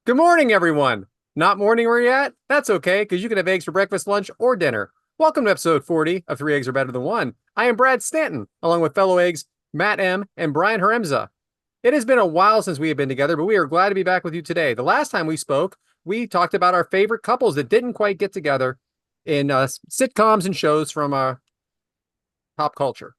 Good morning, everyone. Not morning where you at? That's okay, because you can have eggs for breakfast, lunch, or dinner. Welcome to episode 40 of Three Eggs Are Better Than One. I am Brad Stanton, along with fellow eggs Matt M. and Brian Haremza. It has been a while since we have been together, but we are glad to be back with you today. The last time we spoke, we talked about our favorite couples that didn't quite get together in sitcoms and shows from pop culture.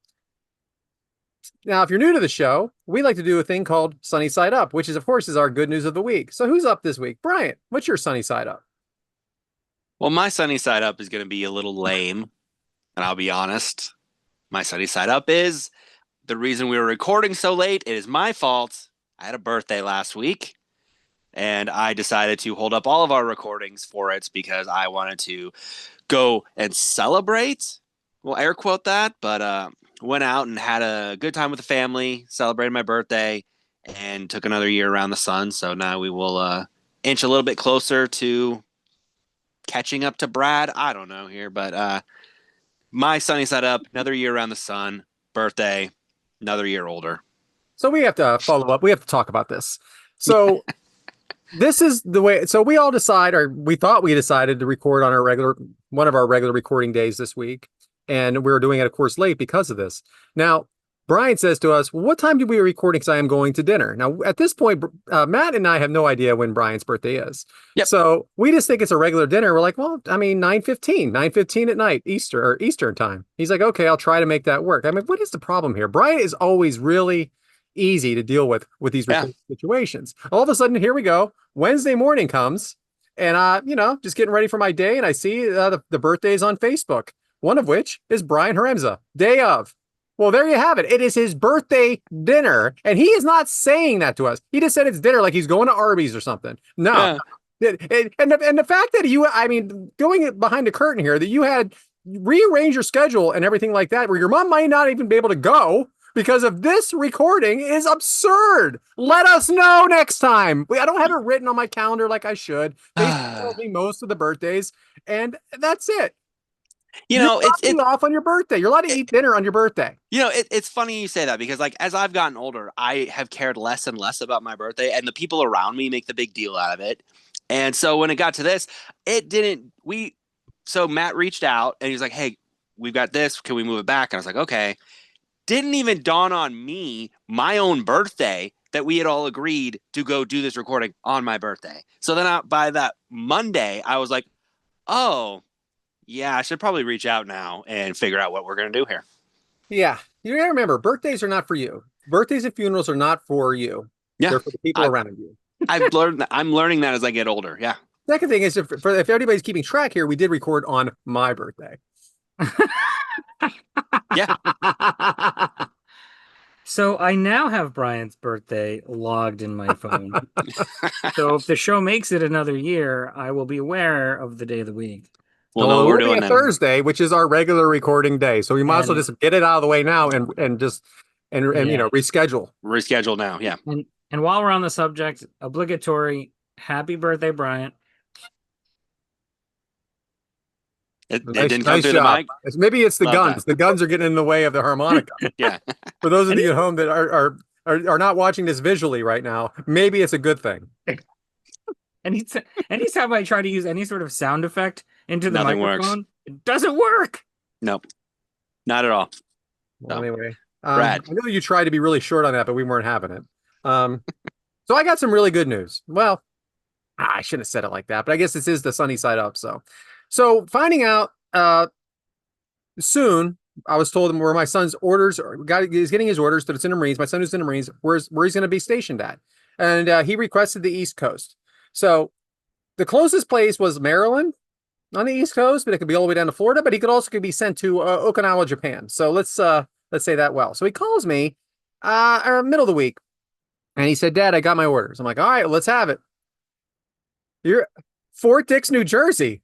Now, if you're new to the show, we like to do a thing called Sunny Side Up, which is, of course, is our good news of the week. So who's up this week? Bryant, what's your sunny side up? Well, my sunny side up is going to be a little lame, and I'll be honest. My sunny side up is the reason we were recording so late. It is my fault. I had a birthday last week, and I decided to hold up all of our recordings for it because I wanted to go and celebrate. Well, air quote that, but went out and had a good time with the family, celebrated my birthday, and took another year around the sun. So now we will inch a little bit closer to catching up to Brad. I don't know here, but my sunny side up, another year around the sun, birthday, another year older. So we have to follow up. We have to talk about this. So this is the way. So we all decide, or we thought we decided to record on one of our regular recording days this week. And we were doing it, of course, late because of this. Now, Brian says to us, well, what time did we recording? Because I am going to dinner. Now, at this point, Matt and I have no idea when Brian's birthday is. Yep. So we just think it's a regular dinner. We're like, well, I mean, 9:15 at night, Eastern time. He's like, okay, I'll try to make that work. I mean, what is the problem here? Brian is always really easy to deal with these situations. All of a sudden, here we go. Wednesday morning comes, and just getting ready for my day, and I see the birthdays on Facebook. One of which is Brian Haremza, day of. Well, there you have it. It is his birthday dinner. And he is not saying that to us. He just said it's dinner like he's going to Arby's or something. No. Yeah. And the fact that going behind the curtain here, that you had rearranged your schedule and everything like that, where your mom might not even be able to go because of this recording is absurd. Let us know next time. I don't have it written on my calendar like I should. Facebook tells me most of the birthdays, and that's it. It's off on your birthday. You're allowed to eat dinner on your birthday. It's funny you say that because, like, as I've gotten older, I have cared less and less about my birthday, and the people around me make the big deal out of it. And so when it got to this, it didn't. So Matt reached out and he was like, "Hey, we've got this. Can we move it back?" And I was like, "Okay." Didn't even dawn on me, my own birthday, that we had all agreed to go do this recording on my birthday. So then by that Monday, I was like, "Oh. Yeah, I should probably reach out now and figure out what we're going to do here." Yeah. You gotta remember, birthdays are not for you. Birthdays and funerals are not for you. Yeah. They're for the people around you. I'm learning that as I get older. Yeah. Second thing is, if anybody's keeping track here, we did record on my birthday. Yeah. So I now have Brian's birthday logged in my phone. So if the show makes it another year, I will be aware of the day of the week. Well, no, we're doing Thursday, which is our regular recording day. So we might as well just get it out of the way now and reschedule. Reschedule now, yeah. And while we're on the subject, obligatory happy birthday, Bryant. It didn't come through the mic. Maybe it's the guns. The guns are getting in the way of the harmonica. Yeah. For those of you at home that are not watching this visually right now, maybe it's a good thing. Anytime I try to use any sort of sound effect into the Nothing microphone, works. It doesn't work. Nope. Not at all. Well, anyway, Brad. I know you tried to be really short on that, but we weren't having it. So I got some really good news. Well, I shouldn't have said it like that, but I guess this is the sunny side up. So finding out soon, I was told where my son's orders is getting his orders, that it's in the Marines. My son who's in the Marines, where he's going to be stationed at, and he requested the East Coast. So the closest place was Maryland on the East Coast, but it could be all the way down to Florida, but he could also be sent to Okinawa, Japan. So let's say that well. So he calls me middle of the week, and he said, "Dad, I got my orders." I'm like, "All right, let's have it." You're Fort Dix, New Jersey.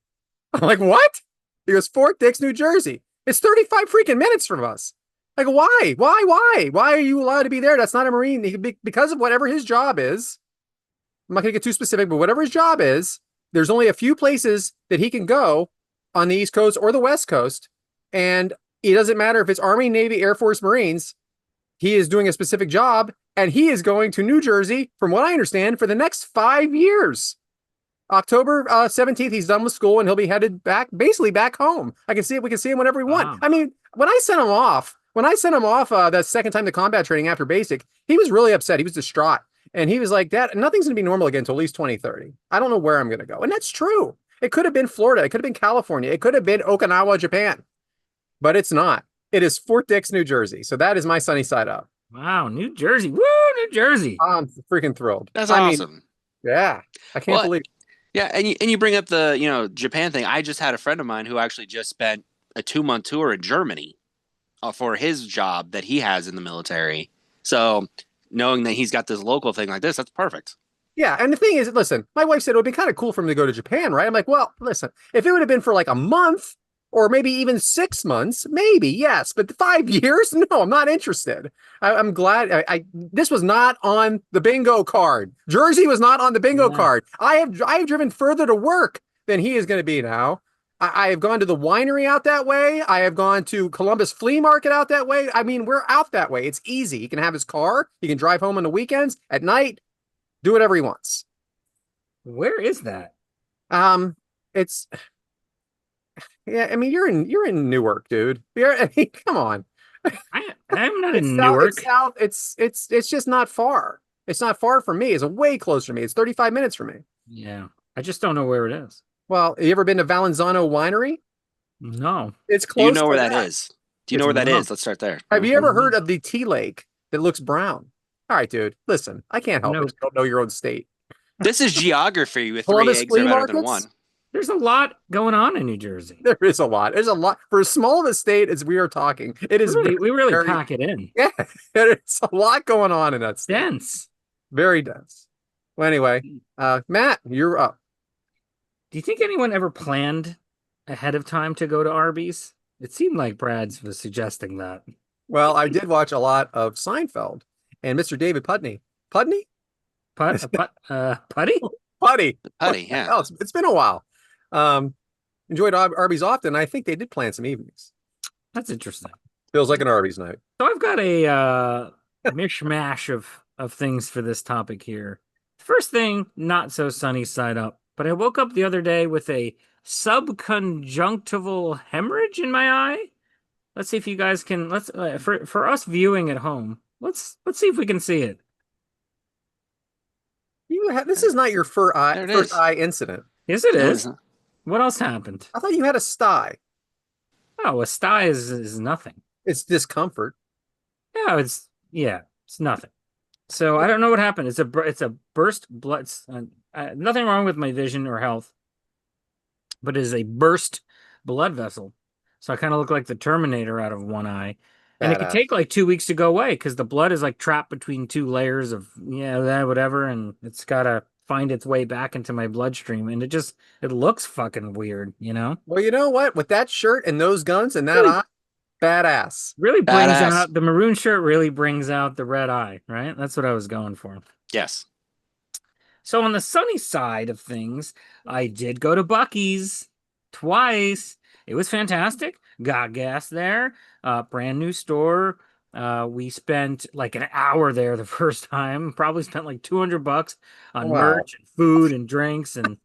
I'm like, "What?" He goes, "Fort Dix, New Jersey. It's 35 freaking minutes from us." Like, why? Why are you allowed to be there? That's not a Marine. Because of whatever his job is. I'm not going to get too specific, but whatever his job is, there's only a few places that he can go on the East Coast or the West Coast. And it doesn't matter if it's Army, Navy, Air Force, Marines. He is doing a specific job and he is going to New Jersey, from what I understand, for the next 5 years. October 17th, he's done with school and he'll be headed basically back home. I can see it. We can see him whenever we want. Wow. I mean, when I sent him off that second time to combat training after basic, he was really upset. He was distraught. And he was like, Dad, nothing's going to be normal again until at least 2030. I don't know where I'm going to go. And that's true. It could have been Florida. It could have been California. It could have been Okinawa, Japan. But it's not. It is Fort Dix, New Jersey. So that is my sunny side up. Wow, New Jersey. Woo, New Jersey. I'm freaking thrilled. That's awesome. Yeah. I can't believe it. Yeah, and you bring up the Japan thing. I just had a friend of mine who actually just spent a 2-month tour in Germany for his job that he has in the military. So knowing that he's got this local thing like this, that's perfect. Yeah, and the thing is, listen, my wife said it would be kind of cool for him to go to Japan, right? I'm like, well, listen, if it would have been for like a month or maybe even 6 months, maybe, yes, but 5 years, no, I'm not interested. I'm glad this was not on the bingo card. Jersey was not on the bingo card. I have driven further to work than he is going to be now. I have gone to the winery out that way. I have gone to Columbus Flea Market out that way. I mean, we're out that way. It's easy. He can have his car. He can drive home on the weekends, at night, do whatever he wants. Where is that? It's yeah. I mean, you're in Newark, dude. I mean, come on. I'm not in Newark. Newark. It's just not far. It's not far from me. It's way closer to me. It's 35 minutes from me. Yeah, I just don't know where it is. Well, you ever been to Valenzano Winery? No. It's close. Do you know where to that is? Do you know where that is? Let's start there. Have you ever heard of the tea lake that looks brown? All right, dude. Listen, I can't help it. You don't know your own state. This is geography with Columbus 3 eggs flea are better markets? than one. There's a lot going on in New Jersey. There is a lot. There's a lot. For as small of a state as we are talking, it is we really pack it in. Yeah, it's a lot going on in that state. Dense. Very dense. Well, anyway, Matt, you're up. Do you think anyone ever planned ahead of time to go to Arby's? It seemed like Brad's was suggesting that. Well, I did watch a lot of Seinfeld and Mr. David Putney. Putney? Putty? Putty. Putty, yeah. Oh, it's been a while. Enjoyed Arby's often. I think they did plan some evenings. That's interesting. Feels like an Arby's night. So I've got a mishmash of things for this topic here. First thing, not so sunny side up, but I woke up the other day with a subconjunctival hemorrhage in my eye. Let's see if you guys can. For us viewing at home. Let's see if we can see it. This is not your first eye incident. Yes, it is. What else happened? I thought you had a sty. Oh, a sty is nothing. It's discomfort. No, it's nothing. So I don't know what happened. It's a burst blood. Nothing wrong with my vision or health, but it is a burst blood vessel. So I kind of look like the Terminator out of one eye. And it could take like 2 weeks to go away because the blood is like trapped between two layers of whatever, and it's gotta find its way back into my bloodstream, and it looks fucking weird, you know? Well, you know what? With that shirt and those guns and that eye, badass. Really brings out the maroon shirt, really brings out the red eye, right? That's what I was going for. Yes. So on the sunny side of things, I did go to Buc-ee's twice. It was fantastic. Got gas there. Brand new store. We spent like an hour there the first time. Probably spent like $200 on merch and food and drinks and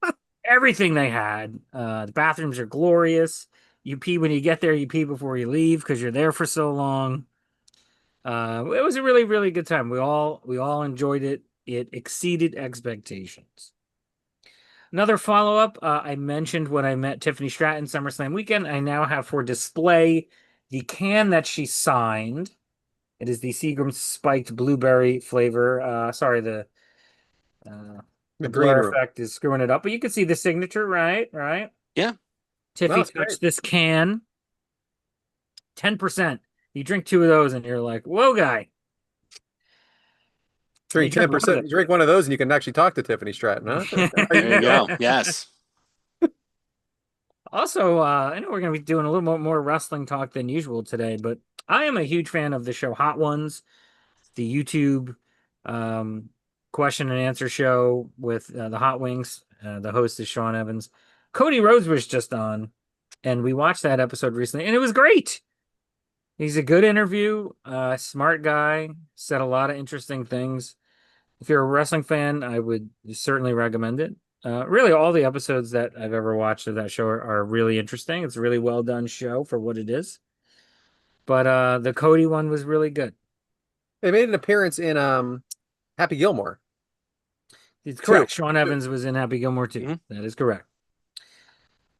everything they had. The bathrooms are glorious. You pee when you get there. You pee before you leave because you're there for so long. It was a really, really good time. We all enjoyed it. It exceeded expectations. Another follow-up, I mentioned when I met Tiffany Stratton SummerSlam weekend, I now have for display the can that she signed. It is the Seagram spiked blueberry flavor. The blur effect is screwing it up, but you can see the signature, right? Yeah. Tiffy touched this can. 10%. You drink 2 of those and you're like, whoa, guy. Drink 10%. You drink one of those and you can actually talk to Tiffany Stratton, huh? There you go. Yes. Also, I know we're going to be doing a little more wrestling talk than usual today, but I am a huge fan of the show Hot Ones, the YouTube question and answer show with the Hot Wings. The host is Sean Evans. Cody Rhodes was just on, and we watched that episode recently, and it was great. He's a good interview, smart guy, said a lot of interesting things. If you're a wrestling fan, I would certainly recommend it. Really, all the episodes that I've ever watched of that show are really interesting. It's a really well done show for what it is. But the Cody one was really good. They made an appearance in Happy Gilmore. It's Two. correct. Sean Evans was in Happy Gilmore too. Mhm. That is correct.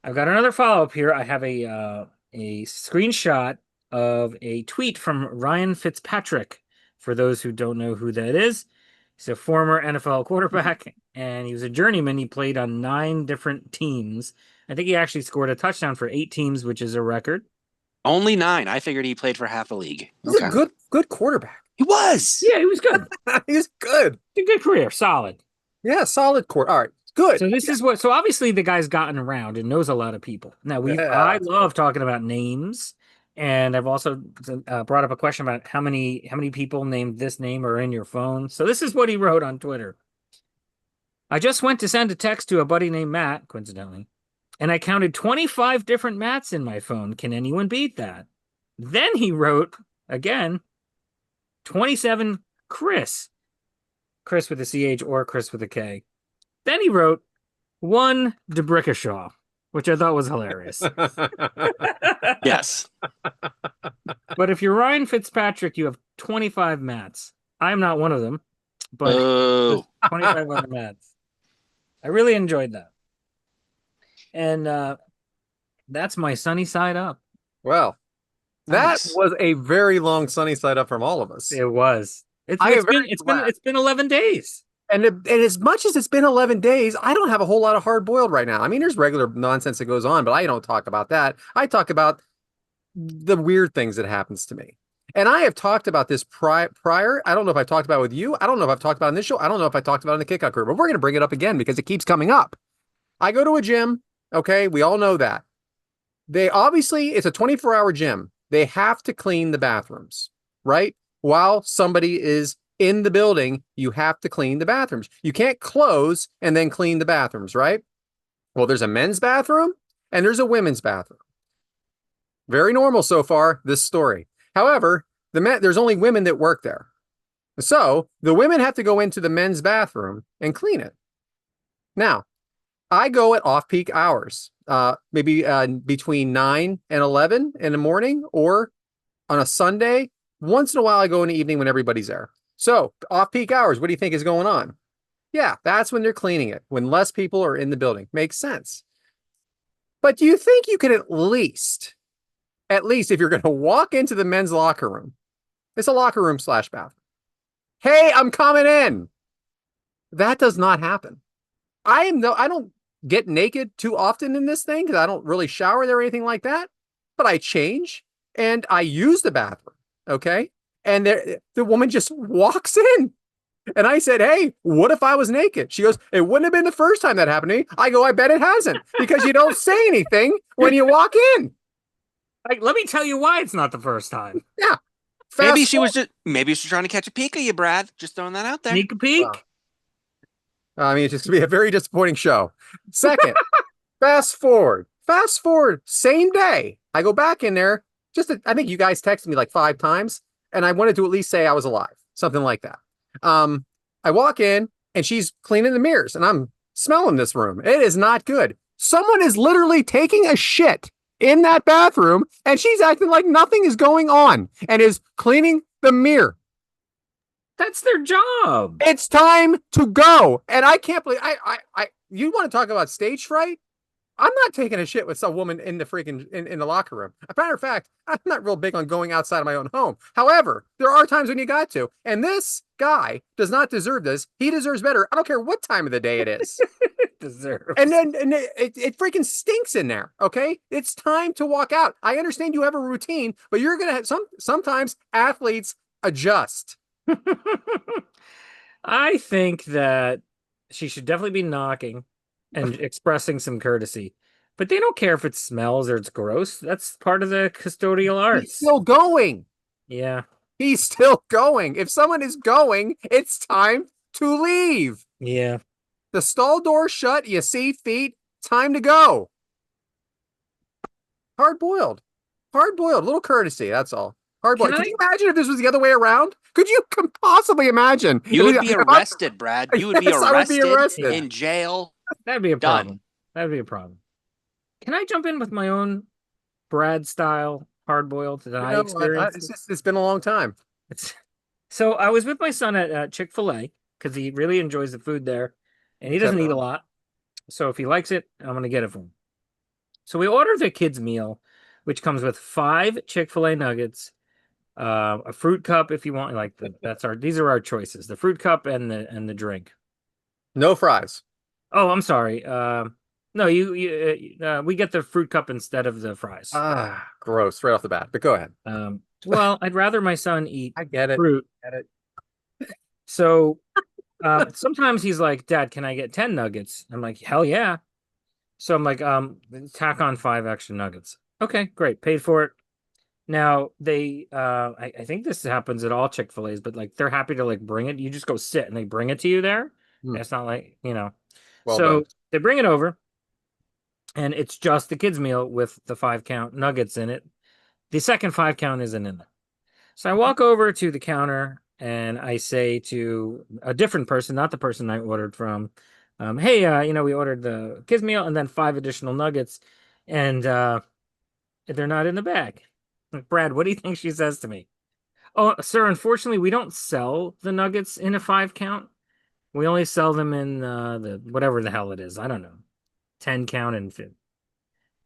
I've got another follow up here. I have a screenshot of a tweet from Ryan Fitzpatrick. For those who don't know who that is, he's a former NFL quarterback, and he was a journeyman. He played on 9 different teams. I think he actually scored a touchdown for 8 teams, which is a record. Only 9. I figured he played for half a league. He's a good quarterback. He was. Yeah, he was good. He's good. A good career, solid. Yeah, solid court. All right, good. So this is what. So obviously the guy's gotten around and knows a lot of people. Now I love talking about names, and I've also brought up a question about how many people named this name are in your phone. So this is what he wrote on Twitter. I just went to send a text to a buddy named Matt, coincidentally, and I counted 25 different Matts in my phone. Can anyone beat that? Then he wrote again, 27 Chris with a CH or Chris with a K. Then he wrote 1 DeBrickashaw, which I thought was hilarious. Yes. But if you're Ryan Fitzpatrick, you have 25 Matts. I'm not one of them, but 25 other Matts. I really enjoyed that. And that's my sunny side up. Well, Nice. that was a very long sunny side up from all of us. It was. It's been 11 days. And as much as it's been 11 days, I don't have a whole lot of hard boiled right now. I mean, there's regular nonsense that goes on, but I don't talk about that. I talk about the weird things that happens to me. And I have talked about this prior. I don't know if I've talked about it with you. I don't know if I've talked about it in this show. I don't know if I talked about it in the Kickout Crew, but we're going to bring it up again because it keeps coming up. I go to a gym. Okay. We all know that. It's a 24-hour gym. They have to clean the bathrooms, right? While somebody is in the building, you have to clean the bathrooms. You can't close and then clean the bathrooms, right? Well, there's a men's bathroom and there's a women's bathroom. Very normal so far, this story. However, there's only women that work there. So the women have to go into the men's bathroom and clean it. Now, I go at off-peak hours, maybe between 9 and 11 in the morning, or on a Sunday. Once in a while, I go in the evening when everybody's there. So off-peak hours, what do you think is going on? Yeah, that's when they're cleaning it, when less people are in the building. Makes sense. But do you think you could at least if you're going to walk into the men's locker room, it's a locker room / bathroom. Hey, I'm coming in. That does not happen. I don't get naked too often in this thing because I don't really shower there or anything like that. But I change and I use the bathroom. Okay. And the woman just walks in. And I said, hey, what if I was naked? She goes, it wouldn't have been the first time that happened to me. I go, I bet it hasn't, because you don't say anything when you walk in. Like, let me tell you why it's not the first time. Yeah. Maybe she was trying to catch a peek of you, Brad. Just throwing that out there. Sneak a peek. I mean, it's just going to be a very disappointing show. Second, fast forward, same day. I go back in there. I think you guys texted me like 5 times, and I wanted to at least say I was alive, something like that. I walk in and she's cleaning the mirrors and I'm smelling this room. It is not good. Someone is literally taking a shit in that bathroom and she's acting like nothing is going on and is cleaning the mirror. That's their job. It's time to go. And I can't believe you want to talk about stage fright? I'm not taking a shit with some woman in the freaking in the locker room. As a matter of fact, I'm not real big on going outside of my own home. However, there are times when you got to, and this guy does not deserve this. He deserves better. I don't care what time of the day it is. Deserves. And then it freaking stinks in there. Okay, it's time to walk out. I understand you have a routine, but you're gonna have sometimes athletes adjust. I think that she should definitely be knocking and expressing some courtesy. But they don't care if it smells or it's gross. That's part of the custodial arts. He's still going. Yeah. He's still going. If someone is going, it's time to leave. Yeah. The stall door shut. You see feet. Time to go. Hard boiled. A little courtesy. That's all. Hard boiled. Can Could I? you imagine if this was the other way around? Could you possibly imagine? You If would be arrested, Brad. You would be Yes, I would be arrested arrested. Yeah. in jail. That'd be a Done. problem. That'd be a problem. Can I jump in with my own Brad style hard boiled that I experienced? It's been a long time. So I was with my son at Chick-fil-A because he really enjoys the food there, and he doesn't eat a lot. So if he likes it, I'm gonna get it for him. So we ordered the kids meal, which comes with 5 Chick-fil-A nuggets, a fruit cup if you want. Like these are our choices: the fruit cup and the drink. No fries. Oh, I'm sorry. No, we get the fruit cup instead of the fries. Ah, gross, right off the bat. But go ahead. Well, I'd rather my son eat I get it. fruit. Get it. So sometimes he's like, Dad, can I get 10 nuggets? I'm like, hell yeah. So I'm like, tack on 5 extra nuggets. Okay, great. Paid for it. Now they I think this happens at all Chick-fil-A's, but like they're happy to like bring it. You just go sit and they bring it to you there. It's not like, Well so done. they bring it over and it's just the kids' meal with the 5 count nuggets in it. The second 5 count isn't in there. So I walk over to the counter and I say to a different person, not the person I ordered from, hey, we ordered the kids meal and then 5 additional nuggets, and they're not in the bag. Like, Brad, what do you think she says to me? Oh, sir, unfortunately, we don't sell the nuggets in a 5 count. We only sell them in the whatever the hell it is. I don't know, 10 count and 50.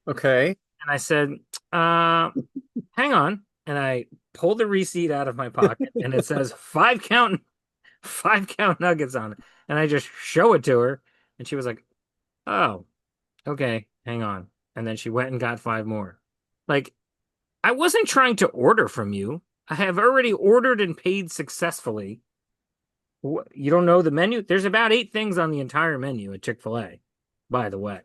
Okay. And I said, hang on. And I pulled the receipt out of my pocket and it says 5 count nuggets on it. And I just show it to her and she was like, oh, okay, hang on. And then she went and got 5 more. Like, I wasn't trying to order from you. I have already ordered and paid successfully. You don't know the menu? There's about 8 things on the entire menu at Chick-fil-A, by the way.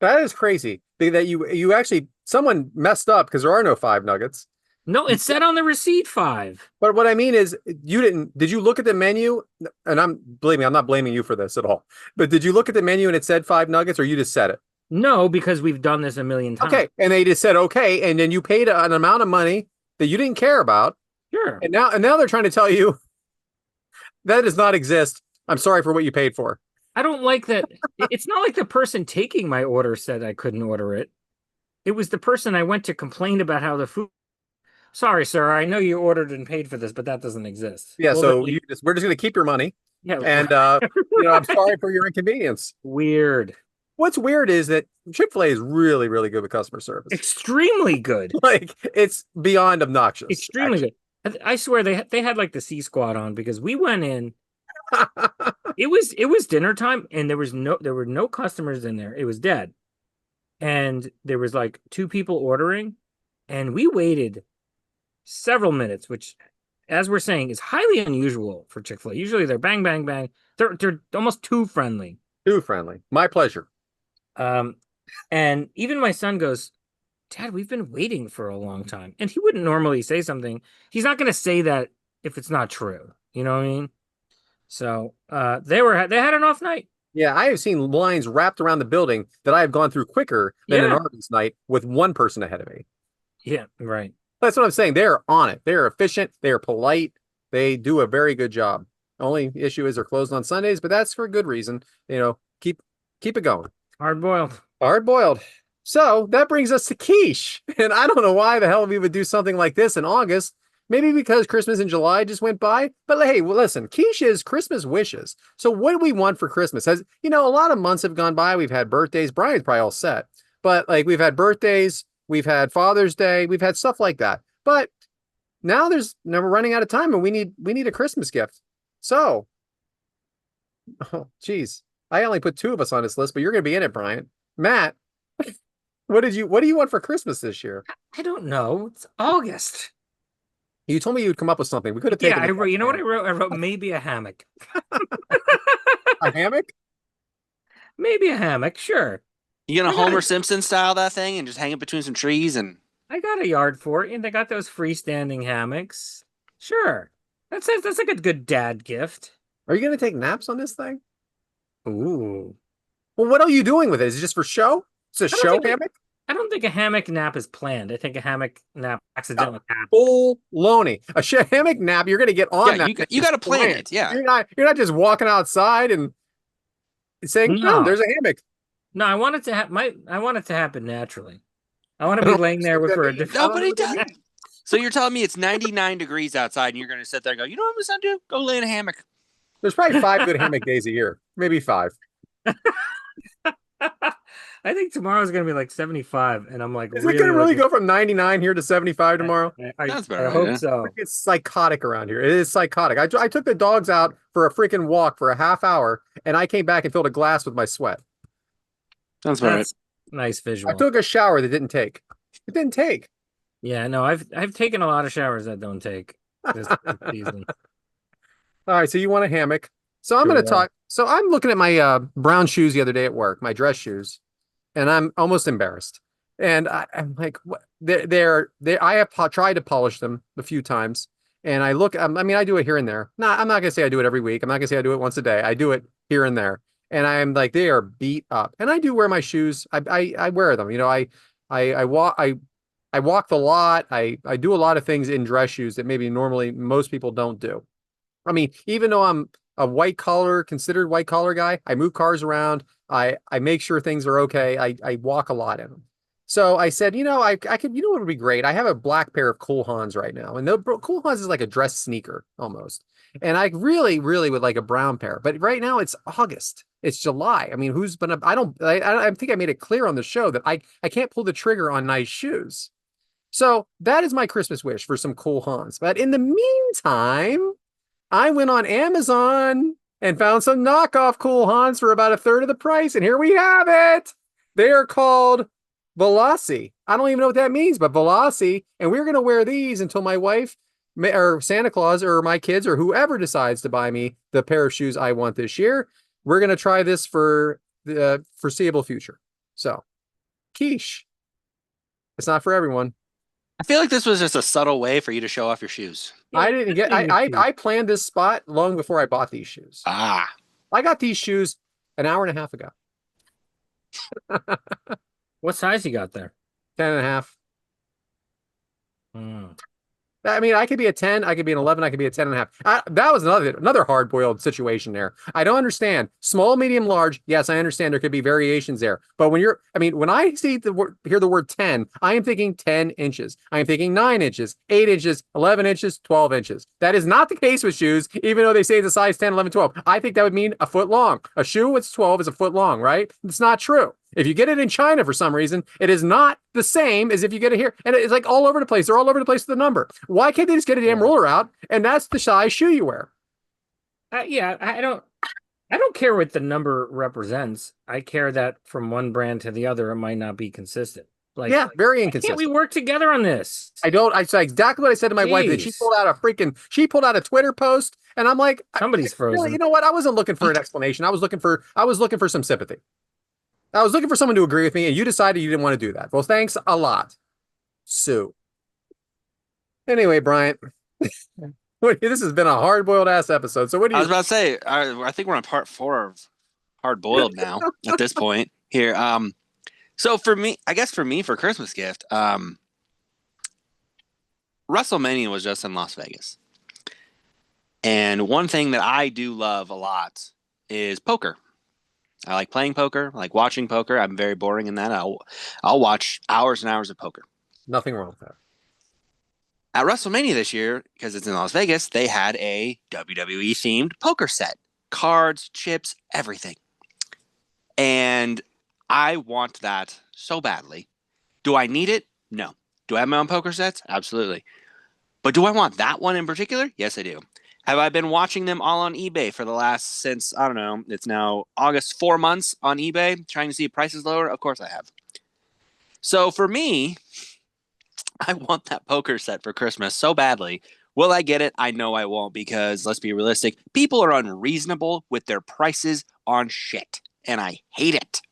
That is crazy. That you actually someone messed up because there are no 5 nuggets. No, it said on the receipt 5. But what I mean is, did you look at the menu? And believe me, I'm not blaming you for this at all. But did you look at the menu and it said 5 nuggets, or you just said it? No, because we've done this a million times. Okay, and they just said okay, and then you paid an amount of money that you didn't care about. Sure. And now they're trying to tell you that does not exist. I'm sorry for what you paid for. I don't like that. It's not like the person taking my order said I couldn't order it. It was the person I went to complain about how the food. Sorry, sir. I know you ordered and paid for this, but that doesn't exist. Yeah, Well, so then we're just going to keep your money. yeah, And I'm sorry for your inconvenience. weird. What's weird is that Chick-fil-A is really, really good with customer service. Extremely good. Like, it's beyond obnoxious. Extremely good. I swear they had like the C squad on because we went in. It was dinner time and there were no customers in there. It was dead. And there was like 2 people ordering and we waited several minutes, which, as we're saying, is highly unusual for Chick-fil-A. Usually they're bang, bang, bang. They're almost too friendly. Too friendly. My pleasure. And even my son goes, Dad, we've been waiting for a long time. And he wouldn't normally say something. He's not going to say that if it's not true. You know what I mean? So they had an off night. Yeah, I have seen lines wrapped around the building that I have gone through quicker than an Arby's night with one person ahead of me. Yeah, right. That's what I'm saying. They're on it. They're efficient. They're polite. They do a very good job. Only issue is they're closed on Sundays, but that's for a good reason. Keep it going. Hard boiled. Hard boiled. So that brings us to quiche. And I don't know why the hell we would do something like this in August. Maybe because Christmas in July just went by. But hey, well, listen, quiche is Christmas wishes. So what do we want for Christmas? A lot of months have gone by. We've had birthdays. Brian's probably all set. But like we've had birthdays, we've had Father's Day, we've had stuff like that. But now we're running out of time and we need a Christmas gift. So, oh, geez. I only put 2 of us on this list, but you're going to be in it, Bryant. Matt, what do you want for Christmas this year? I don't know. It's August. You told me you'd come up with something. We could have taken. Yeah, I wrote. You know what I wrote? I wrote maybe a hammock. A hammock? Maybe a hammock. Sure. You gonna Homer Simpson style that thing and just hang it between some trees and. I got a yard for it, and they got those freestanding hammocks. Sure, that's like a good dad gift. Are you going to take naps on this thing? Ooh. Well, what are you doing with it? Is it just for show? It's a show hammock? I don't think a hammock nap is planned. I think a hammock nap accidentally happens. Full loney. A hammock nap. You're gonna get on Yeah, that. you got to plan Plan. it. Yeah. You're not just walking outside and saying, "No, No, there's a hammock." no, I want it to I want it to happen naturally. I want to I be don't laying there understand what with that for a means. different. I don't know Nobody what that does. means. So you're telling me it's 99 degrees outside and you're going to sit there and go, you know what I'm going to do? Go lay in a hammock. There's probably 5 good hammock days a year, maybe 5. I think tomorrow's gonna be like 75, and I'm like Is it gonna really looking. go from 99 here to 75 tomorrow? That's about I right, hope yeah. so. It's psychotic around here. It is psychotic. I took the dogs out for a freaking walk for a half hour, and I came back and filled a glass with my sweat. That's about right. That's nice I visual. took a shower that didn't take. It didn't take. Yeah, no, I've taken a lot of showers that don't take this season. All right, so you want a hammock. So I'm going to Sure. talk. So I'm looking at my brown shoes the other day at work, my dress shoes, and I'm almost embarrassed. And I'm like, what? I have tried to polish them a few times, and I look. I mean, I do it here and there. No, I'm not going to say I do it every week. I'm not going to say I do it once a day. I do it here and there, and I'm like, they are beat up. And I do wear my shoes. I wear them. You know, I walk. I walk the lot. I do a lot of things in dress shoes that maybe normally most people don't do. I mean, even though I'm a considered white collar guy, I move cars around. I make sure things are okay. I walk a lot in them. So I said, I could, what would be great? I have a black pair of Cool Hans right now, and the Cool Hans is like a dress sneaker almost. And I really, really would like a brown pair, but right now it's August. It's July. I mean, I think I made it clear on the show that I can't pull the trigger on nice shoes. So that is my Christmas wish for some Cool Hans. But in the meantime, I went on Amazon and found some knockoff Cool Hans for about a third of the price. And here we have it. They are called Velocity. I don't even know what that means, but Velocity. And we're going to wear these until my wife or Santa Claus or my kids or whoever decides to buy me the pair of shoes I want this year. We're going to try this for the foreseeable future. So, quiche. It's not for everyone. I feel like this was just a subtle way for you to show off your shoes. I didn't get. I planned this spot long before I bought these shoes. Ah, I got these shoes an hour and a half ago. What size you got there? 10 and a half. Hmm. I mean, I could be a 10, I could be an 11, I could be a 10 and a half. That was another hard-boiled situation there. I don't understand. Small, medium, large. Yes, I understand there could be variations there. But when I hear the word 10, I am thinking 10 inches. I am thinking 9 inches, 8 inches, 11 inches, 12 inches. That is not the case with shoes, even though they say the size 10, 11, 12. I think that would mean a foot long. A shoe that's 12 is a foot long, right? It's not true. If you get it in China for some reason, it is not the same as if you get it here. And it's like all over the place. They're all over the place with the number. Why can't they just get a damn roller out and that's the size shoe you wear? Yeah, I don't care what the number represents. I care that from one brand to the other, it might not be consistent. Yeah, very why inconsistent. can't we work together on this? I said exactly what I said to my wife. That she pulled out a Twitter post, and I'm like, Somebody's frozen. Really, you know what? I wasn't looking for an explanation. I was looking for some sympathy. I was looking for someone to agree with me, and you decided you didn't want to do that. Well, thanks a lot, Sue. Anyway, Bryant, this has been a hard-boiled ass episode. So what do you? I was about to say, I think we're on part 4 of Hard Boiled now at this point here. So for me, for Christmas gift, WrestleMania was just in Las Vegas. And one thing that I do love a lot is poker. I like playing poker. I like watching poker. I'm very boring in that. I'll watch hours and hours of poker. Nothing wrong with that. At WrestleMania this year, because it's in Las Vegas, they had a WWE themed poker set. Cards, chips, everything. And I want that so badly. Do I need it? No. Do I have my own poker sets? Absolutely. But do I want that one in particular? Yes, I do. Have I been watching them all on eBay for the last, since, I don't know, it's now August, 4 months on eBay, trying to see if prices lower? Of course I have. So for me, I want that poker set for Christmas so badly. Will I get it? I know I won't, because let's be realistic. People are unreasonable with their prices on shit, and I hate it.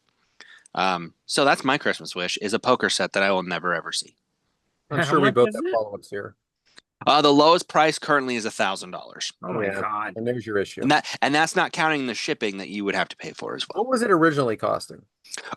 So that's my Christmas wish, is a poker set that I will never, ever see. I'm sure we both have follow-ups here. The lowest price currently is $1,000. Oh my God. And there's your issue. And that's not counting the shipping that you would have to pay for as well. What was it originally costing?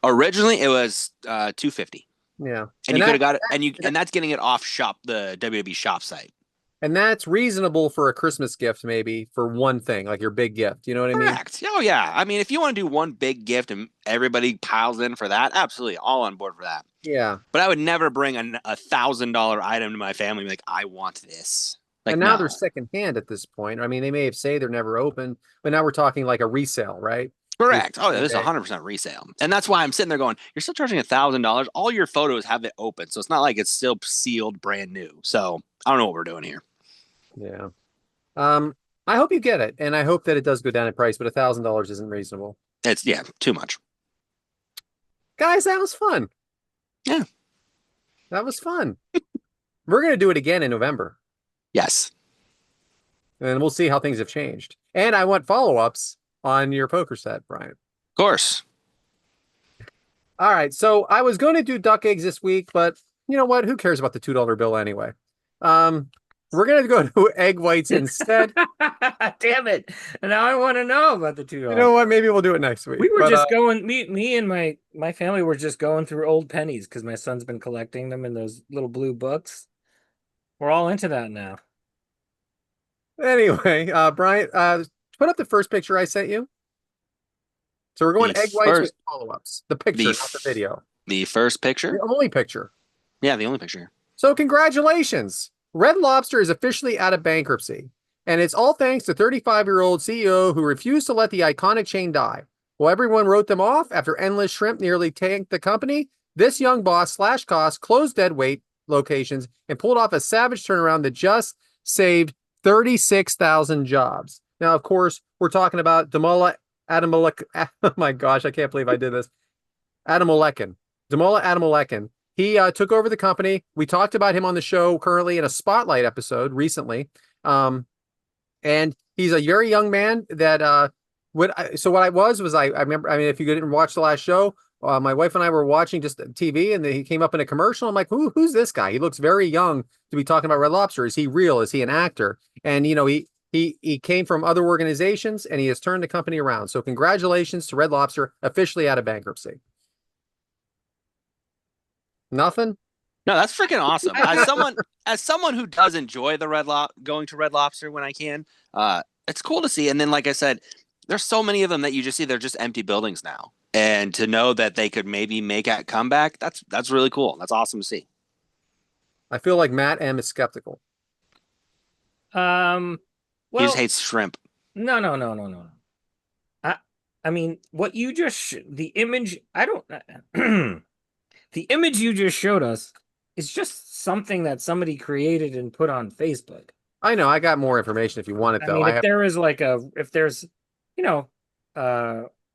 Originally, it was $250. Yeah. And you could have got it, and that's getting it off the WWE shop site. And that's reasonable for a Christmas gift, maybe for one thing, like your big gift. You know what I mean? Correct. Oh yeah. I mean, if you want to do one big gift and everybody piles in for that, absolutely, all on board for that. Yeah. But I would never bring a $1,000 item to my family and be like, I want this. Like, And now no. they're secondhand at this point. I mean, they may have said they're never open, but now we're talking like a resale, right? Correct. Oh, this is 100% resale. And that's why I'm sitting there going, you're still charging $1,000. All your photos have it open. So it's not like it's still sealed brand new. So I don't know what we're doing here. Yeah. I hope you get it. And I hope that it does go down in price, but $1,000 isn't reasonable. It's, yeah, too much. Guys, that was fun. Yeah. That was fun. We're going to do it again in November. Yes. And we'll see how things have changed. And I want follow-ups on your poker set, Brian. Of course. All right. So I was going to do duck eggs this week, but you know what? Who cares about the $2 bill anyway? We're going to go to egg whites instead. Damn it. Now I want to know about the $2. You know what? Maybe we'll do it next week. We were just going, me and my family were just going through old pennies because my son's been collecting them in those little blue books. We're all into that now. Anyway, Bryant, put up the first picture I sent you. So we're going egg whites with follow-ups. The picture, not the video. The first picture? The only picture. Yeah, the only picture. So congratulations. Red Lobster is officially out of bankruptcy. And it's all thanks to 35-year-old CEO who refused to let the iconic chain die. While everyone wrote them off after Endless Shrimp nearly tanked the company, this young boss slashed costs, closed dead weight locations, and pulled off a savage turnaround that just saved 36,000 jobs. Now, of course, we're talking about Damola Adamalek. Oh my gosh, I can't believe I did this. Adamolekin. Damola Adamolekin. He took over the company. We talked about him on the show currently in a spotlight episode recently. And he's a very young man that I remember, I mean, if you didn't watch the last show, my wife and I were watching just TV and he came up in a commercial. I'm like, who's this guy? He looks very young to be talking about Red Lobster. Is he real? Is he an actor? And, you know, he came from other organizations and he has turned the company around. So congratulations to Red Lobster, officially out of bankruptcy. Nothing? No, that's freaking awesome. As someone who does enjoy the going to Red Lobster when I can, it's cool to see. And then, like I said, there's so many of them that you just see they're just empty buildings now. And to know that they could maybe make a comeback, that's really cool. That's awesome to see. I feel like Matt M is skeptical. Well, he just hates shrimp. No. I mean, what you just the image. I don't. The image you just showed us is just something that somebody created and put on Facebook. I know. I got more information if you want it, though. I mean, if there's, you know,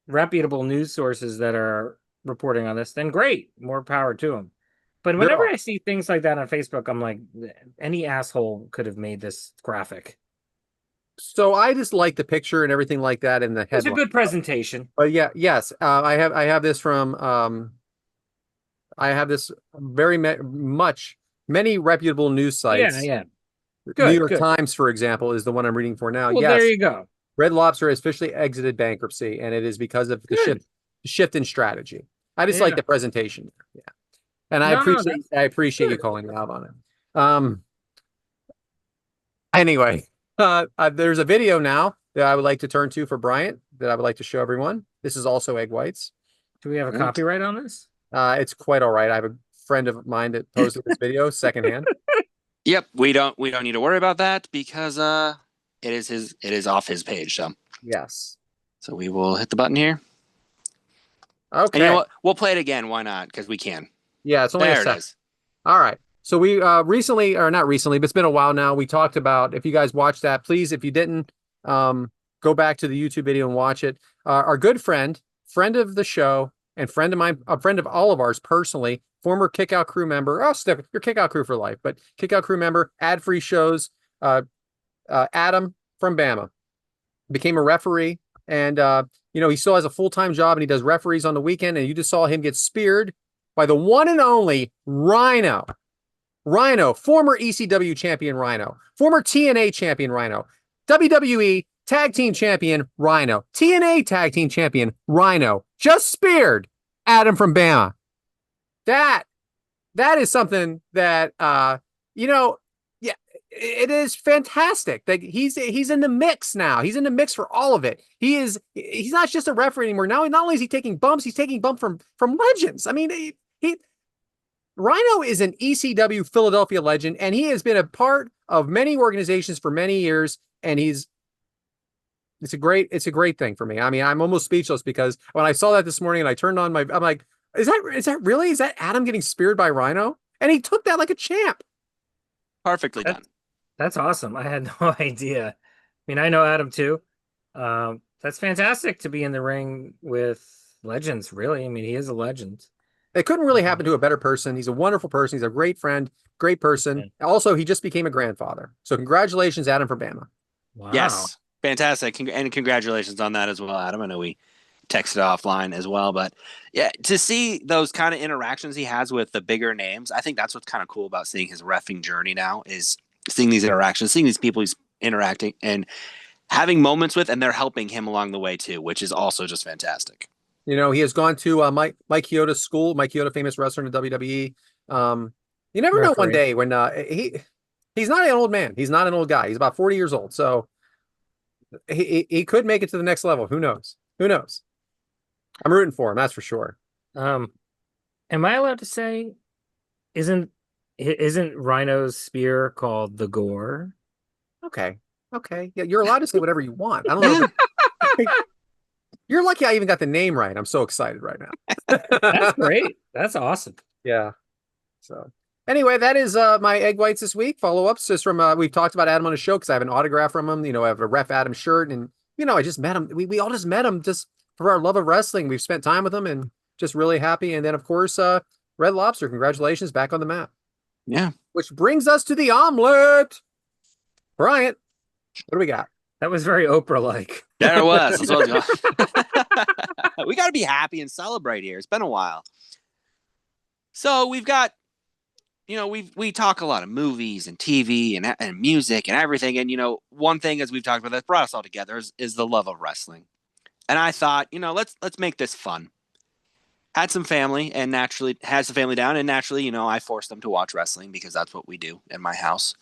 reputable news sources that are reporting on this, then great, more power to them. But whenever I see things like that on Facebook, I'm like, any asshole could have made this graphic. So I just like the picture and everything like that in the headline. It's a good presentation. But yeah, yes, I have this from I have this many reputable news sites. Yeah. Good, New York Times, for example, is the one I'm reading for now. Well, yes, there you go. Red Lobster has officially exited bankruptcy, and it is because of the shift in strategy. I just like the presentation. Yeah, and I appreciate you calling me out on it. Anyway, there's a video now that I would like to turn to for Bryant that I would like to show everyone. This is also egg whites. Do we have a copyright on this? It's quite all right. I have a friend of mine that posted this video secondhand. Yep, we don't need to worry about that because it is off his page. So yes. So we will hit the button here. Okay. And you know what? We'll play it again. Why not? Because we can. Yeah, it's only there. A second. It is. All right. So we recently, or not recently, but it's been a while now. We talked about, if you guys watched that, please, if you didn't, go back to the YouTube video and watch it. Our good friend of the show, and friend of mine, a friend of all of ours personally, former Kickout Crew member. Oh, Steph, you're Kickout Crew for life, but Kickout Crew member, ad-free shows. Adam from Bama became a referee, and you know, he still has a full-time job, and he does referees on the weekend. And you just saw him get speared by the one and only Rhino, former ECW champion Rhino, former TNA champion Rhino, WWE Tag Team Champion Rhino, TNA Tag Team Champion Rhino, just speared Adam from Bama. That that is something that you know, yeah, it is fantastic. Like he's in the mix now. He's in the mix for all of it. He's not just a referee anymore. Now not only is he taking bumps, he's taking bump from legends. I mean, he Rhino is an ECW Philadelphia legend, and he has been a part of many organizations for many years. And it's a great thing for me. I mean, I'm almost speechless because when I saw that this morning and I turned on I'm like, is that really? Is that Adam getting speared by Rhino? And he took that like a champ. Perfectly done. That's awesome. I had no idea. I mean, I know Adam too. That's fantastic to be in the ring with legends, really. I mean, he is a legend. It couldn't really happen to a better person. He's a wonderful person. He's a great friend, great person. Yeah. Also, he just became a grandfather. So congratulations, Adam, for Bama. Wow. Yes, fantastic, and congratulations on that as well, Adam. I know we texted offline as well, but yeah, to see those kind of interactions he has with the bigger names, I think that's what's kind of cool about seeing his reffing journey now is seeing these interactions, seeing these people he's interacting and having moments with, and they're helping him along the way too, which is also just fantastic. You know, he has gone to Mike Chioda's school. Mike Chioda, famous wrestler in the WWE. You never know one Referee. day when he's not an old man. He's not an old guy. He's about 40 years old. So he could make it to the next level. Who knows? Who knows? I'm rooting for him. That's for sure. Am I allowed to say, isn't Rhino's spear called the Gore? Okay. Okay. Yeah, you're allowed to say whatever you want. I don't know. You're lucky I even got the name right. I'm so excited right now. That's great. That's awesome. Yeah. So anyway, that is my egg whites this week. Follow-ups just from we've talked about Adam on the show because I have an autograph from him. You know, I have a Ref Adam shirt, and you know, I just met him. We all just met him just for our love of wrestling. We've spent time with him and just really happy. And then of course, Red Lobster, congratulations, back on the map. Yeah. Which brings us to the omelet. Bryant, what do we got? That was very Oprah-like. There it was. That's what I was going. We got to be happy and celebrate here. It's been a while. So we've got, you know, we talk a lot of movies and TV and music and everything. And, you know, one thing as we've talked about that brought us all together is the love of wrestling. And I thought, you know, let's make this fun. Had some family and naturally had some family down. And naturally, you know, I forced them to watch wrestling because that's what we do in my house.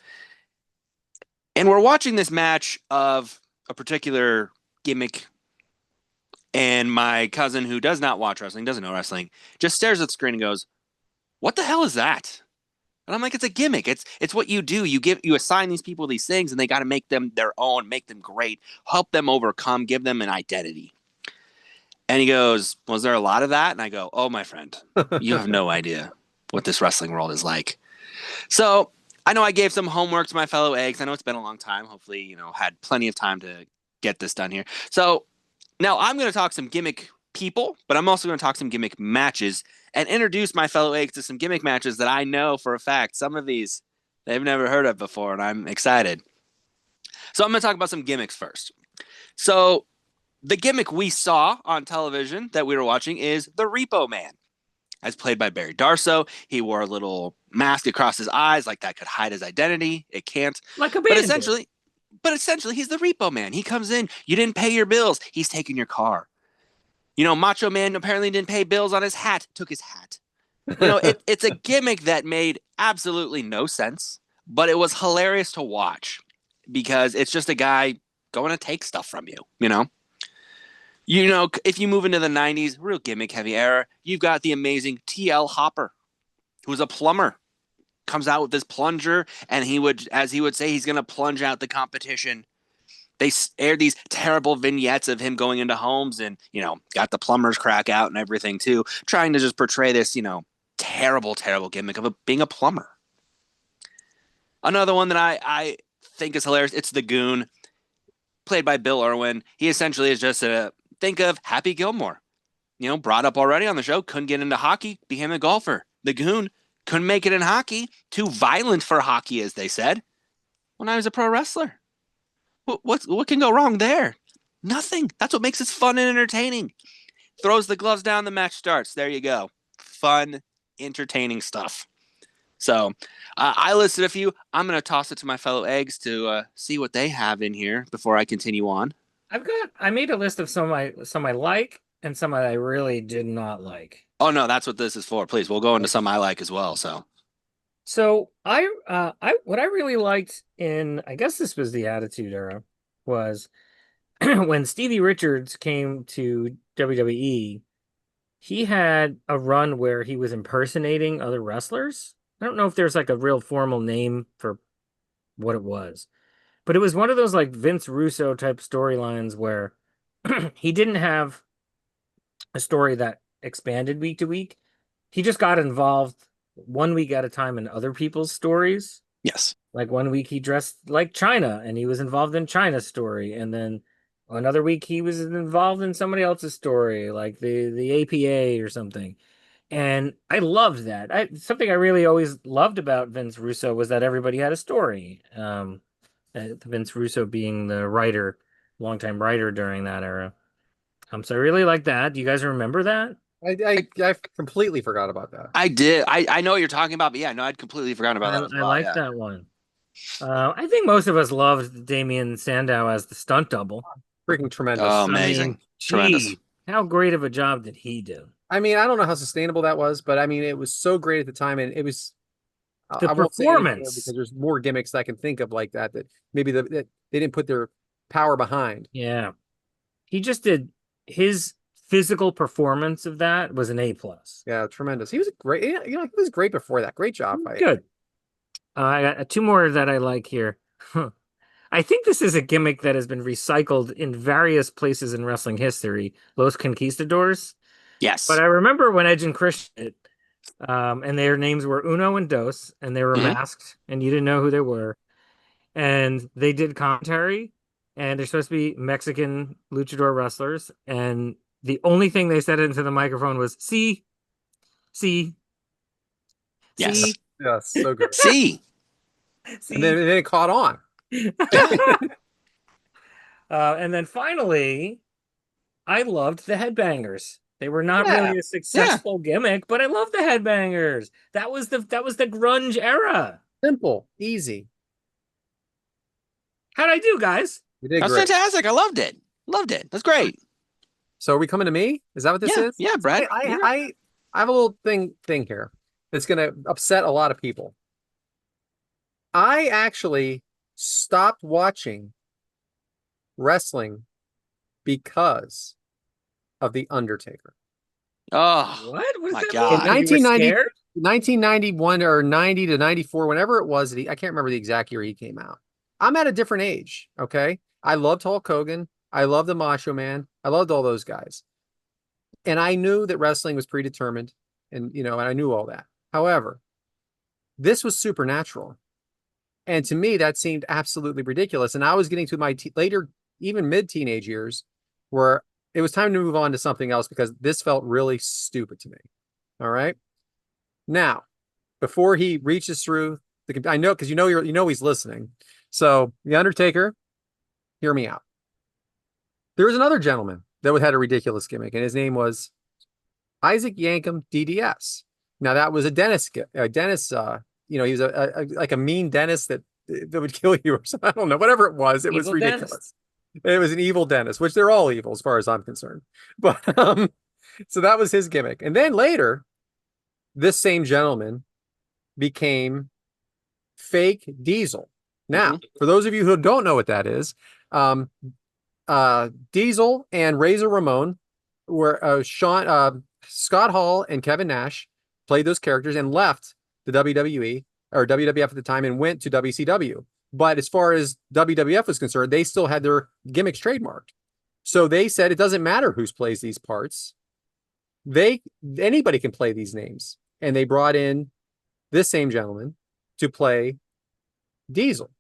And we're watching this match of a particular gimmick. And my cousin, who does not watch wrestling, doesn't know wrestling, just stares at the screen and goes, "What the hell is that?" And I'm like, "It's a gimmick. It's what you do. You assign these people these things, and they got to make them their own, make them great, help them overcome, give them an identity." And he goes, "Was there a lot of that?" And I go, "Oh, my friend, you have no idea what this wrestling world is like." So I know I gave some homework to my fellow eggs. I know it's been a long time. Hopefully, you know, had plenty of time to get this done here. So now I'm going to talk some gimmick people, but I'm also going to talk some gimmick matches and introduce my fellow eggs to some gimmick matches that I know for a fact. Some of these they've never heard of before, and I'm excited. So I'm going to talk about some gimmicks first. So the gimmick we saw on television that we were watching is the Repo Man. As played by Barry Darso, he wore a little mask across his eyes like that could hide his identity. It can't. Like a But bandit. essentially, he's the Repo Man. He comes in, you didn't pay your bills, he's taking your car. You know, Macho Man apparently didn't pay bills on his hat, took his hat. You know, it's a gimmick that made absolutely no sense, but it was hilarious to watch because it's just a guy going to take stuff from you, you know? You know, if you move into the 90s, real gimmick heavy era, you've got the amazing TL Hopper, who's a plumber, comes out with this plunger, and he would say, he's going to plunge out the competition. They aired these terrible vignettes of him going into homes and, you know, got the plumber's crack out and everything too, trying to just portray this, you know, terrible, terrible gimmick of being a plumber. Another one that I think is hilarious, it's the Goon, played by Bill Irwin. He essentially is just think of Happy Gilmore, you know, brought up already on the show, couldn't get into hockey, became a golfer. The Goon couldn't make it in hockey, too violent for hockey, as they said. Well, now he's a pro wrestler. What can go wrong there? Nothing. That's what makes it fun and entertaining. Throws the gloves down, the match starts. There you go. Fun, entertaining stuff. So I listed a few. I'm going to toss it to my fellow eggs to see what they have in here before I continue on. I made a list of some I like and some I really did not like. Oh no, that's what this is for. Please, we'll go into some I like as well. So what I really liked in, I guess this was the Attitude Era, was when Stevie Richards came to WWE, he had a run where he was impersonating other wrestlers. I don't know if there's like a real formal name for what it was, but it was one of those like Vince Russo type storylines where he didn't have a story that expanded week to week. He just got involved one week at a time in other people's stories. yes. Like one week he dressed like China and he was involved in China's story, and then another week he was involved in somebody else's story, like the APA or something. And I loved that. Something I really always loved about Vince Russo was that everybody had a story. Vince Russo being the writer, longtime writer during that era. So I really like that. Do you guys remember that? I completely forgot about that. I did. I know what you're talking about, but yeah, no, I'd completely forgotten about that as I well. like Yeah. that one. I think most of us loved Damien Sandow as the stunt double. Freaking tremendous. Oh, I amazing. mean, Tremendous. gee, how great of a job did he do? I mean, I don't know how sustainable that was, but I mean, it was so great at the time, and it was. The I won't say any more because performance. there's more gimmicks that I can think of like that maybe that they didn't put their power behind. Yeah. He just did his physical performance of that was an A plus. Yeah, tremendous. He was a great. He was great before that. Great job, fighting. Good. I got two more that I like here. I think this is a gimmick that has been recycled in various places in wrestling history, Los Conquistadors. Yes. But I remember when Edge and Christian did, and their names were Uno and Dos, and they were masked, and you didn't know who they were. And they did commentary, and they're supposed to be Mexican luchador wrestlers. And the only thing they said into the microphone was, see, Yes. Yes, so good. See. And then it caught on. And then finally, I loved the headbangers. They were not really a successful gimmick, but I love the headbangers. That was the grunge era. Simple, easy. How'd I do, guys? You did That's great. fantastic. I loved it. Loved it. That's great. So are we coming to me? Is that what this is? Yeah, Brad. I have a little thing here that's going to upset a lot of people. I actually stopped watching wrestling because of The Undertaker. Oh, What was my that? God. In 1991 or 90 to 94, whenever it was, I can't remember the exact year he came out. I'm at a different age, okay? I loved Hulk Hogan. I loved the Macho Man. I loved all those guys. And I knew that wrestling was predetermined, and and I knew all that. However, this was supernatural. And to me, that seemed absolutely ridiculous. And I was getting to my later, even mid-teenage years, where it was time to move on to something else because this felt really stupid to me. All right. Now, before he reaches through I know because he's listening. So The Undertaker, hear me out. There was another gentleman that had a ridiculous gimmick, and his name was Isaac Yankem DDS. Now that was a dentist. He was like a mean dentist that would kill you or something. I don't know, whatever it was. It was ridiculous. Dentist. It was an evil dentist, which they're all evil as far as I'm concerned. But so that was his gimmick. And then later, this same gentleman became Fake Diesel. Now, for those of you who don't know what that is, Diesel and Razor Ramon were Scott Hall and Kevin Nash played those characters and left the WWE or WWF at the time and went to WCW. But as far as WWF was concerned, they still had their gimmicks trademarked. So they said it doesn't matter who plays these parts. Anybody can play these names. And they brought in this same gentleman to play Diesel.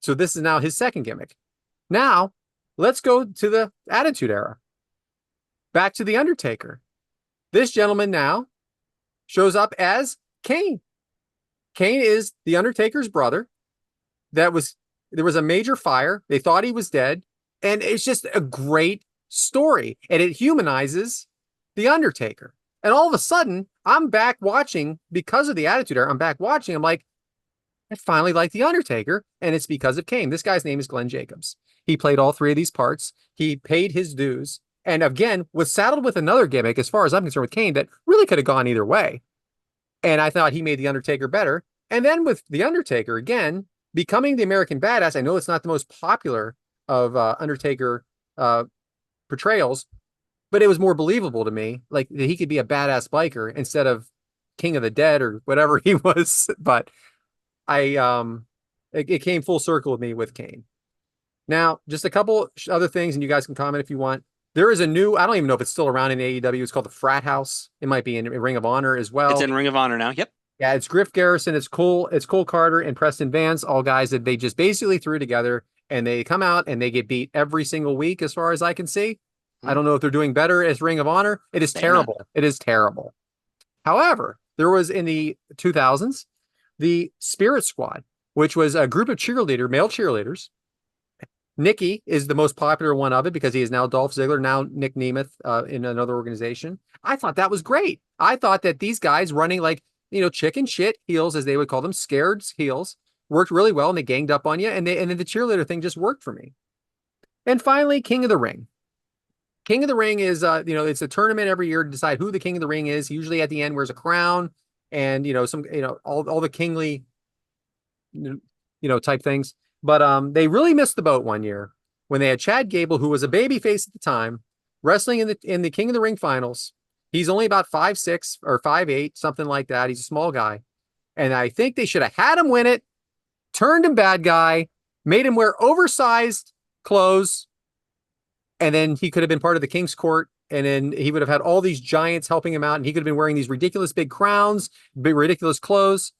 So this is now his second gimmick. Now, let's go to the Attitude Era. Back to The Undertaker. This gentleman now shows up as Kane. Kane is The Undertaker's brother. There was a major fire. They thought he was dead. And it's just a great story. And it humanizes The Undertaker. And all of a sudden, I'm back watching because of the Attitude Era. I'm back watching. I'm like, I finally like The Undertaker. And it's because of Kane. This guy's name is Glenn Jacobs. He played all three of these parts. He paid his dues. and again was saddled with another gimmick, as far as I'm concerned, with Kane that really could have gone either way. And I thought he made the Undertaker better. And then with the Undertaker again becoming the American Badass, I know it's not the most popular of Undertaker portrayals, but it was more believable to me, like that he could be a badass biker instead of King of the Dead or whatever he was. But it came full circle with me with Kane. Now, just a couple other things, and you guys can comment if you want. There is a new, I don't even know if it's still around in AEW. It's called the Frat House. It might be in Ring of Honor as well. It's in Ring of Honor now. Yep. Yeah, it's Griff Garrison, it's Cole Carter and Preston Vance, all guys that they just basically threw together, and they come out and they get beat every single week, as far as I can see. I don't know if they're doing better as Ring of Honor. It is terrible. It is terrible. However, there was in the 2000s the Spirit Squad, which was a group of male cheerleaders. Nikki is the most popular one of it because he is now Dolph Ziggler, now Nick Nemeth in another organization. I thought that was great. I thought that these guys running like, chicken shit heels, as they would call them, scared heels, worked really well, and they ganged up on you. And then the cheerleader thing just worked for me. And finally, King of the Ring. King of the Ring is, it's a tournament every year to decide who the King of the Ring is. Usually at the end wears a crown and, all the kingly, type things. But they really missed the boat one year when they had Chad Gable, who was a babyface at the time, wrestling in the King of the Ring finals. He's only about 5'6" or 5'8", something like that. He's a small guy. And I think they should have had him win it, turned him bad guy, made him wear oversized clothes, and then he could have been part of the King's Court, and then he would have had all these giants helping him out, and he could have been wearing these ridiculous big crowns, big ridiculous clothes.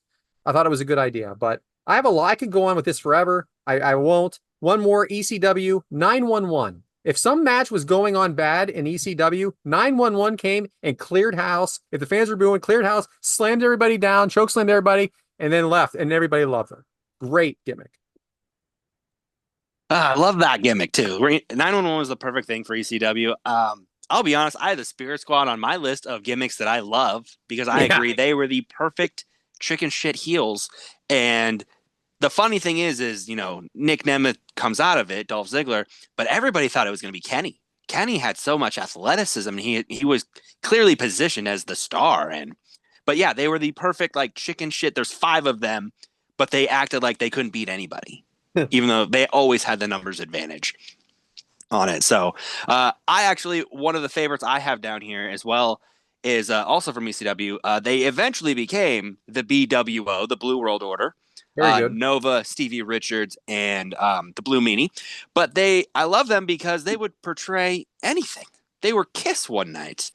I thought it was a good idea, but I have a lot. I could go on with this forever. I won't. One more, ECW 911. If some match was going on bad in ECW, 911 came and cleared house. If the fans were booing, cleared house, slammed everybody down, chokeslammed everybody, and then left, and everybody loved her. Great gimmick. I love that gimmick too. 911 was the perfect thing for ECW. I'll be honest, I had the Spirit Squad on my list of gimmicks that I love because I agree they were the perfect chicken shit heels. And the funny thing is, Nick Nemeth comes out of it, Dolph Ziggler, but everybody thought it was going to be Kenny. Kenny had so much athleticism, and he was clearly positioned as the star. But yeah, they were the perfect like chicken shit. There's 5 of them, but they acted like they couldn't beat anybody, even though they always had the numbers advantage on it. So one of the favorites I have down here as well is also from ECW. They eventually became the BWO, the Blue World Order. Very good. Nova, Stevie Richards, and the Blue Meanie. But I love them because they would portray anything. They were Kiss one night.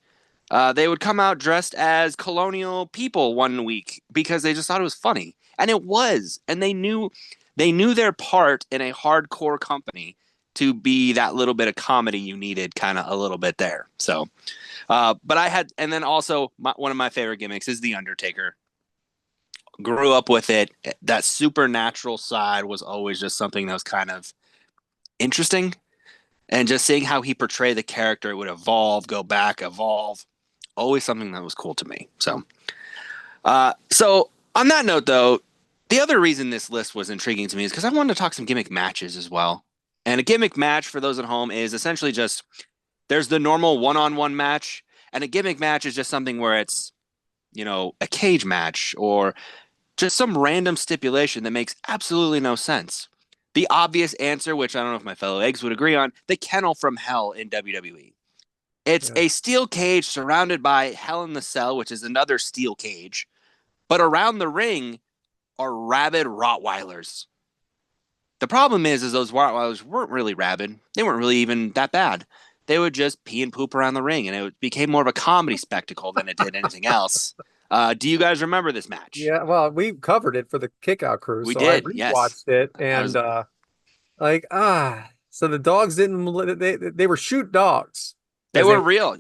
They would come out dressed as colonial people one week because they just thought it was funny. And it was. And they knew their part in a hardcore company to be that little bit of comedy you needed kind of a little bit there. So, and then also one of my favorite gimmicks is The Undertaker. Grew up with it. That supernatural side was always just something that was kind of interesting. And just seeing how he portrayed the character, it would evolve, go back, evolve. Always something that was cool to me. So on that note, though, the other reason this list was intriguing to me is because I wanted to talk some gimmick matches as well. And a gimmick match, for those at home, is essentially just there's the normal one-on-one match, and a gimmick match is just something where it's, a cage match or just some random stipulation that makes absolutely no sense. The obvious answer, which I don't know if my fellow eggs would agree on, the Kennel from Hell in WWE. It's a steel cage surrounded by Hell in the Cell, which is another steel cage. But around the ring are rabid Rottweilers. The problem is those Rottweilers weren't really rabid. They weren't really even that bad. They would just pee and poop around the ring, and it became more of a comedy spectacle than it did anything else. Do you guys remember this match? Yeah, well, we covered it for the Kickout Crew. We so did, I yes. rewatched it, and so the dogs they were shoot dogs. They were real,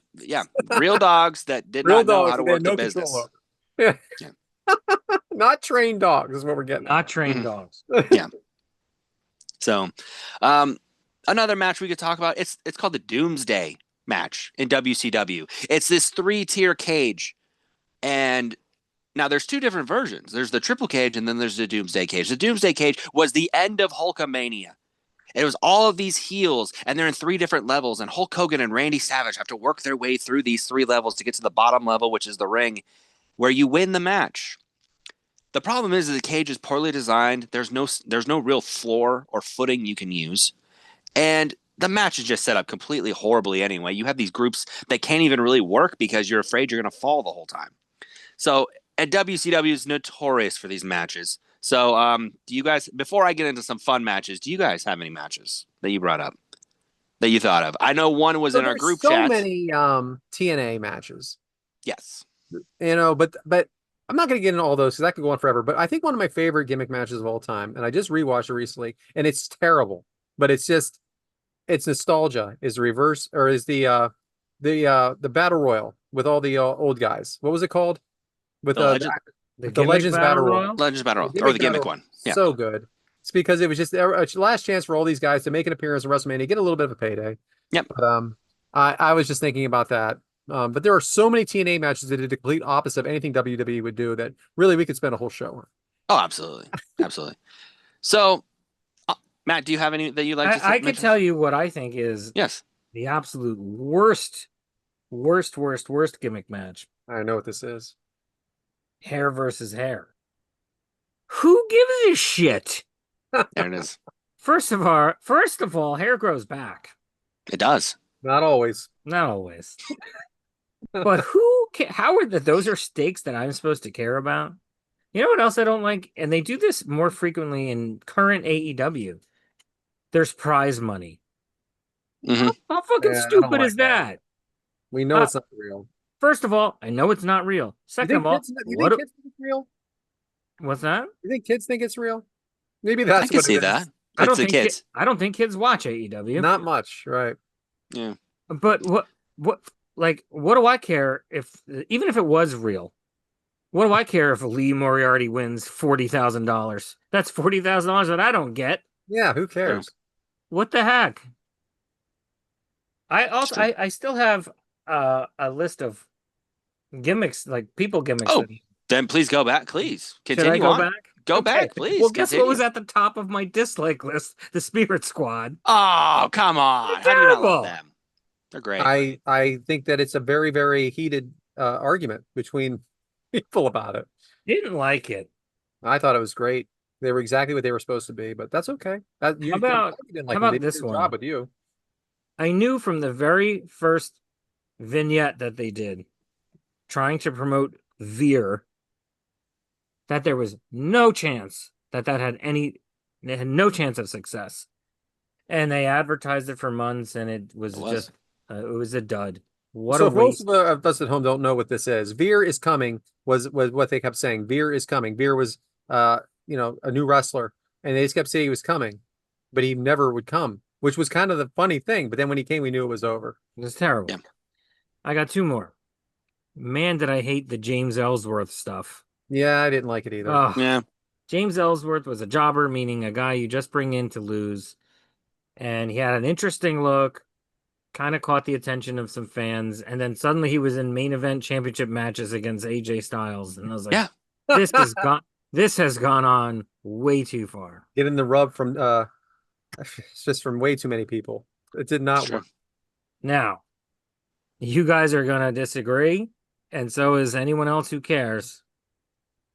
real dogs that did not know how to work the business. Yeah. Not trained dogs is what we're getting. Not trained dogs. Yeah. So, another match we could talk about. It's called the Doomsday match in WCW. It's this 3-tier cage. And now there's 2 different versions. There's the triple cage and then there's the Doomsday cage. The Doomsday cage was the end of Hulkamania. It was all of these heels, and they're in 3 different levels, and Hulk Hogan and Randy Savage have to work their way through these 3 levels to get to the bottom level, which is the ring, where you win the match. The problem is that the cage is poorly designed. There's no real floor or footing you can use. And the match is just set up completely horribly anyway. You have these groups that can't even really work because you're afraid you're going to fall the whole time. So, and WCW is notorious for these matches. So, do you guys, before I get into some fun matches, do you guys have any matches that you brought up that you thought of? I know one was So in our there's group so chat. many TNA matches, Yes. but I'm not going to get into all those because that could go on forever. But I think one of my favorite gimmick matches of all time, and I just rewatched it recently, and it's terrible, but it's nostalgia. Is the reverse or is the battle royal with all the old guys? What was it called? With The Legend, The the Gimmick Legends Battle Royal. Royal? Legends Battle, The or the Battle gimmick Royal, one. Yeah. so good. It's because it was just a last chance for all these guys to make an appearance in WrestleMania, get a little bit of a payday. Yep. But I was just thinking about that. But there are so many TNA matches that did the complete opposite of anything WWE would do that really we could spend a whole show on. Oh, absolutely. Absolutely. So, Matt, do you have any that you like to I could mention? tell you what I think is Yes. the absolute worst gimmick match. I know what this is. Hair versus hair. Who gives a shit? There it is. First of all, hair grows back. It does. Not always. Not always. But how are those are stakes that I'm supposed to care about? You know what else I don't like? And they do this more frequently in current AEW. There's prize money. Mm-hmm. How fucking Yeah, I don't stupid like is that? We know it's not real. First of all, I know it's not real. Second of all, You think kids think it's real? what's that? You think kids think it's real? Maybe that's I can what see it is. that. I don't It's the think kids. I don't think kids watch AEW. Not much, right? Yeah. But what do I care even if it was real? What do I care if Lee Moriarty wins $40,000? That's $40,000 that I don't get. Yeah, who cares? What the heck? I still have a list of gimmicks, like people gimmicks. Oh, then please go back. Please Should continue I go on. back? Go Okay. back, please. Well, guess what continue. was at the top of my dislike list? The Spirit Squad. Oh, come on. They're How do you not terrible. love them? They're great. I think that it's a very, very heated argument between people about it. Didn't like it. I thought it was great. They were exactly what they were supposed to be, but that's okay. How about this one? Job with you. I knew from the very first vignette that they did, trying to promote Veer, that there was no chance that they had no chance of success. And they advertised it for months, and it was it was a dud. So if most of us at home don't know what this is, Veer is coming was what they kept saying. Veer is coming. Veer was a new wrestler, and they just kept saying he was coming, but he never would come, which was kind of the funny thing. But then when he came, we knew it was over. It was terrible. Yeah. I got 2 more. Man, did I hate the James Ellsworth stuff. Yeah, I didn't like it either. Ugh. Yeah. James Ellsworth was a jobber, meaning a guy you just bring in to lose. And he had an interesting look, kind of caught the attention of some fans. And then suddenly he was in main event championship matches against AJ Styles. And I was like, Yeah. this has gone on way too far. Getting the rub from it's just from way too many people. It did not work. Now, you guys are gonna disagree, and so is anyone else who cares.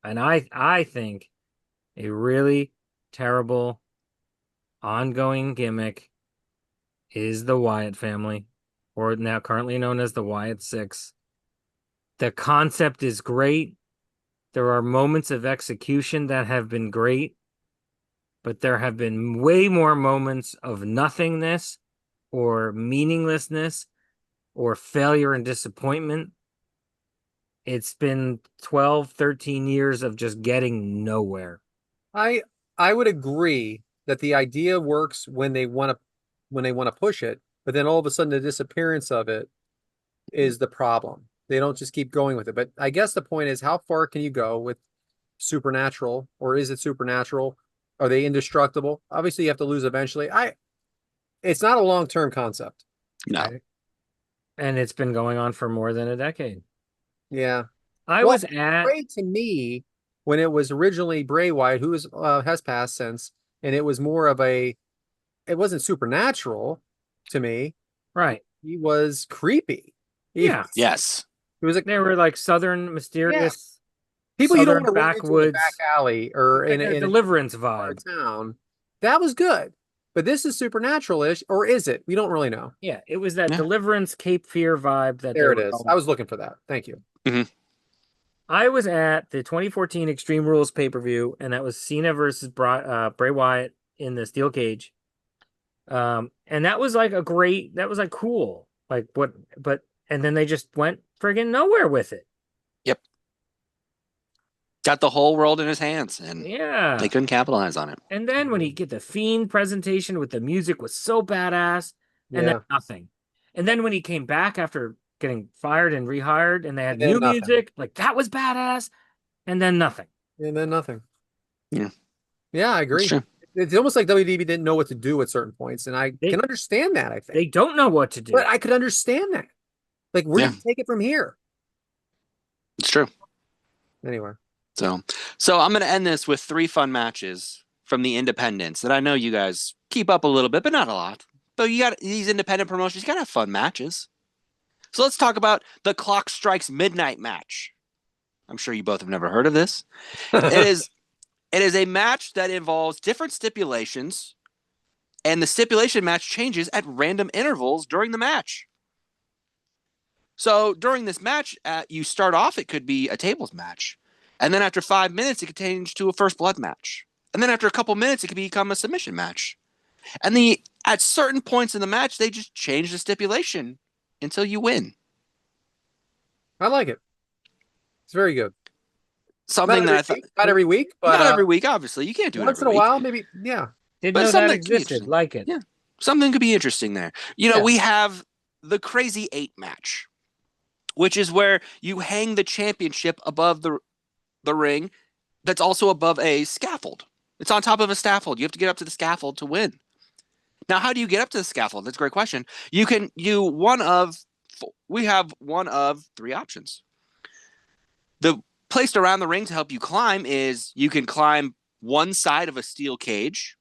And I think a really terrible ongoing gimmick is the Wyatt family, or now currently known as the Wyatt Six. The concept is great. There are moments of execution that have been great, but there have been way more moments of nothingness or meaninglessness or failure and disappointment. It's been 12, 13 years of just getting nowhere. I would agree that the idea works when they want to push it, but then all of a sudden the disappearance of it is the problem. They don't just keep going with it. But I guess the point is, how far can you go with supernatural, or is it supernatural? Are they indestructible? Obviously, you have to lose eventually. It's not a long-term concept. No. Okay? And it's been going on for more than a decade. Yeah. Bray to me when it was originally Bray Wyatt, who has passed since, and it was more of a it wasn't supernatural to me. Right. He was creepy. Yeah. Yes. He was like, They were like southern mysterious people you don't southern want to run into in a back backwoods, alley or like a in a deliverance part vibe. of town. That was good. But this is supernatural-ish, or is it? We don't really know. Yeah, it was that Yeah. deliverance Cape Fear vibe that There they it were is. going I was looking for that. Thank you. I was at the 2014 Extreme Rules pay-per-view, and that was Cena versus Bray Wyatt in the steel cage. And that was like that was like cool. Like and then they just went friggin' nowhere with it. Yep. Got the whole world in his hands, and Yeah. they couldn't capitalize on it. And then when he get the Fiend presentation with the music was so badass, and then nothing. And then when he came back after getting fired and rehired, and they had new music, like that was badass, and then nothing. And then nothing. Yeah. Yeah, I agree. It's almost like WWE didn't know what to do at certain points, and I can understand that, I think. They don't know what to do. But I could understand that. Like, where do you take it from here? It's true. Anyway. So I'm going to end this with 3 fun matches from the independents that I know you guys keep up a little bit, but not a lot. But you got these independent promotions, you got to have fun matches. So let's talk about the Clock Strikes Midnight match. I'm sure you both have never heard of this. It is a match that involves different stipulations, and the stipulation match changes at random intervals during the match. So during this match, you start off, it could be a tables match. And then after 5 minutes, it could change to a first blood match. And then after a couple minutes, it could become a submission match. And at certain points in the match, they just change the stipulation until you win. I like it. It's very good. Something that I thought not every week, but not every week, obviously. You can't do it once in a while, maybe. Yeah. Didn't know that existed. Like it. Yeah. Something could be interesting there. You know, we have the Crazy 8 match, which is where you hang the championship above the ring that's also above a scaffold. It's on top of a scaffold. You have to get up to the scaffold to win. Now, how do you get up to the scaffold? That's a great question. We have one of 3 options. The placed around the ring to help you climb is you can climb one side of a steel cage.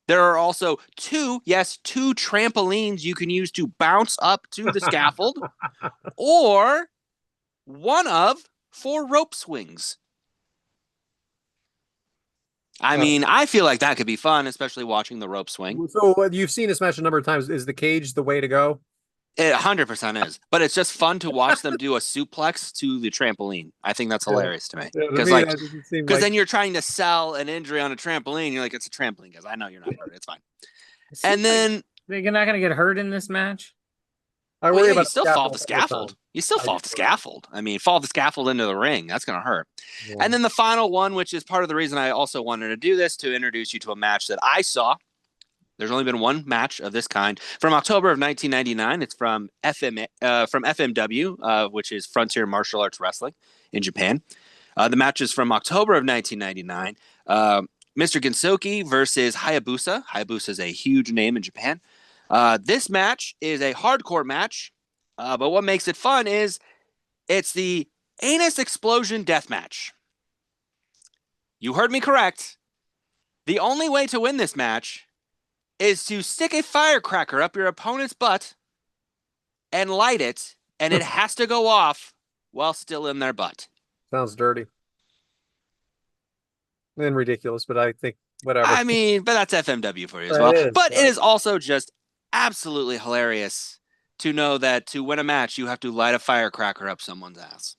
There are also 2 trampolines you can use to bounce up to the scaffold, or one of 4 rope swings. I mean, I feel like that could be fun, especially watching the rope swing. So you've seen this match a number of times. Is the cage the way to go? It 100% is, but it's just fun to watch them do a suplex to the trampoline. I think that's hilarious to me, because then you're trying to sell an injury on a trampoline. You're like, it's a trampoline, guys. I know you're not hurt. It's fine. And then you're not going to get hurt in this match. I worry about you still fall off the scaffold. You still fall off the scaffold. I mean, fall off the scaffold into the ring. That's going to hurt. Yeah. And then the final one, which is part of the reason I also wanted to do this, to introduce you to a match that I saw. There's only been one match of this kind from October of 1999. It's from FMW, which is Frontier Martial Arts Wrestling in Japan. The match is from October of 1999. Mr. Gensoki versus Hayabusa. Hayabusa is a huge name in Japan. This match is a hardcore match, but what makes it fun is it's the Anus Explosion Death Match. You heard me correct. The only way to win this match is to stick a firecracker up your opponent's butt and light it, and it has to go off while still in their butt. Sounds dirty. And ridiculous, but I think whatever. I mean, but that's FMW for you as well. But it is also just absolutely hilarious to know that to win a match, you have to light a firecracker up someone's ass.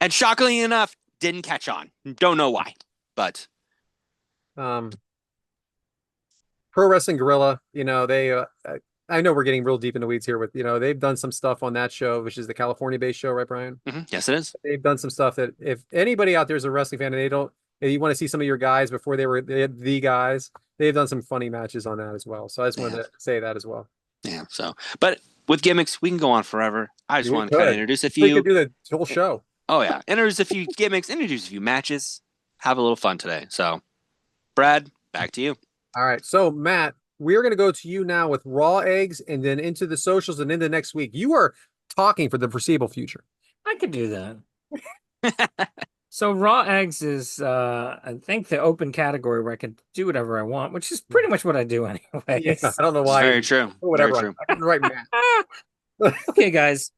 And shockingly enough, didn't catch on. Don't know why, but Pro Wrestling Guerrilla, they I know we're getting real deep in the weeds here with, they've done some stuff on that show, which is the California-based show, right, Brian? Mm-hmm. Yes, it is. They've done some stuff that if anybody out there is a wrestling fan and you want to see some of your guys before they had the guys, they've done some funny matches on that as well. So I just wanted to say that as well. Yeah. So, but with gimmicks, we can go on forever. I just want to kind of introduce a few. We could do the whole show. Oh yeah, introduce a few gimmicks, introduce a few matches, have a little fun today. So, Brad, back to you. All right. So, Matt, we're going to go to you now with raw eggs and then into the socials and into next week. You are talking for the foreseeable future. I could do that. So raw eggs is, I think, the open category where I can do whatever I want, which is pretty much what I do Yeah, anyways. I don't know It's why. very true. Very Whatever. true. I can write math. Okay, guys.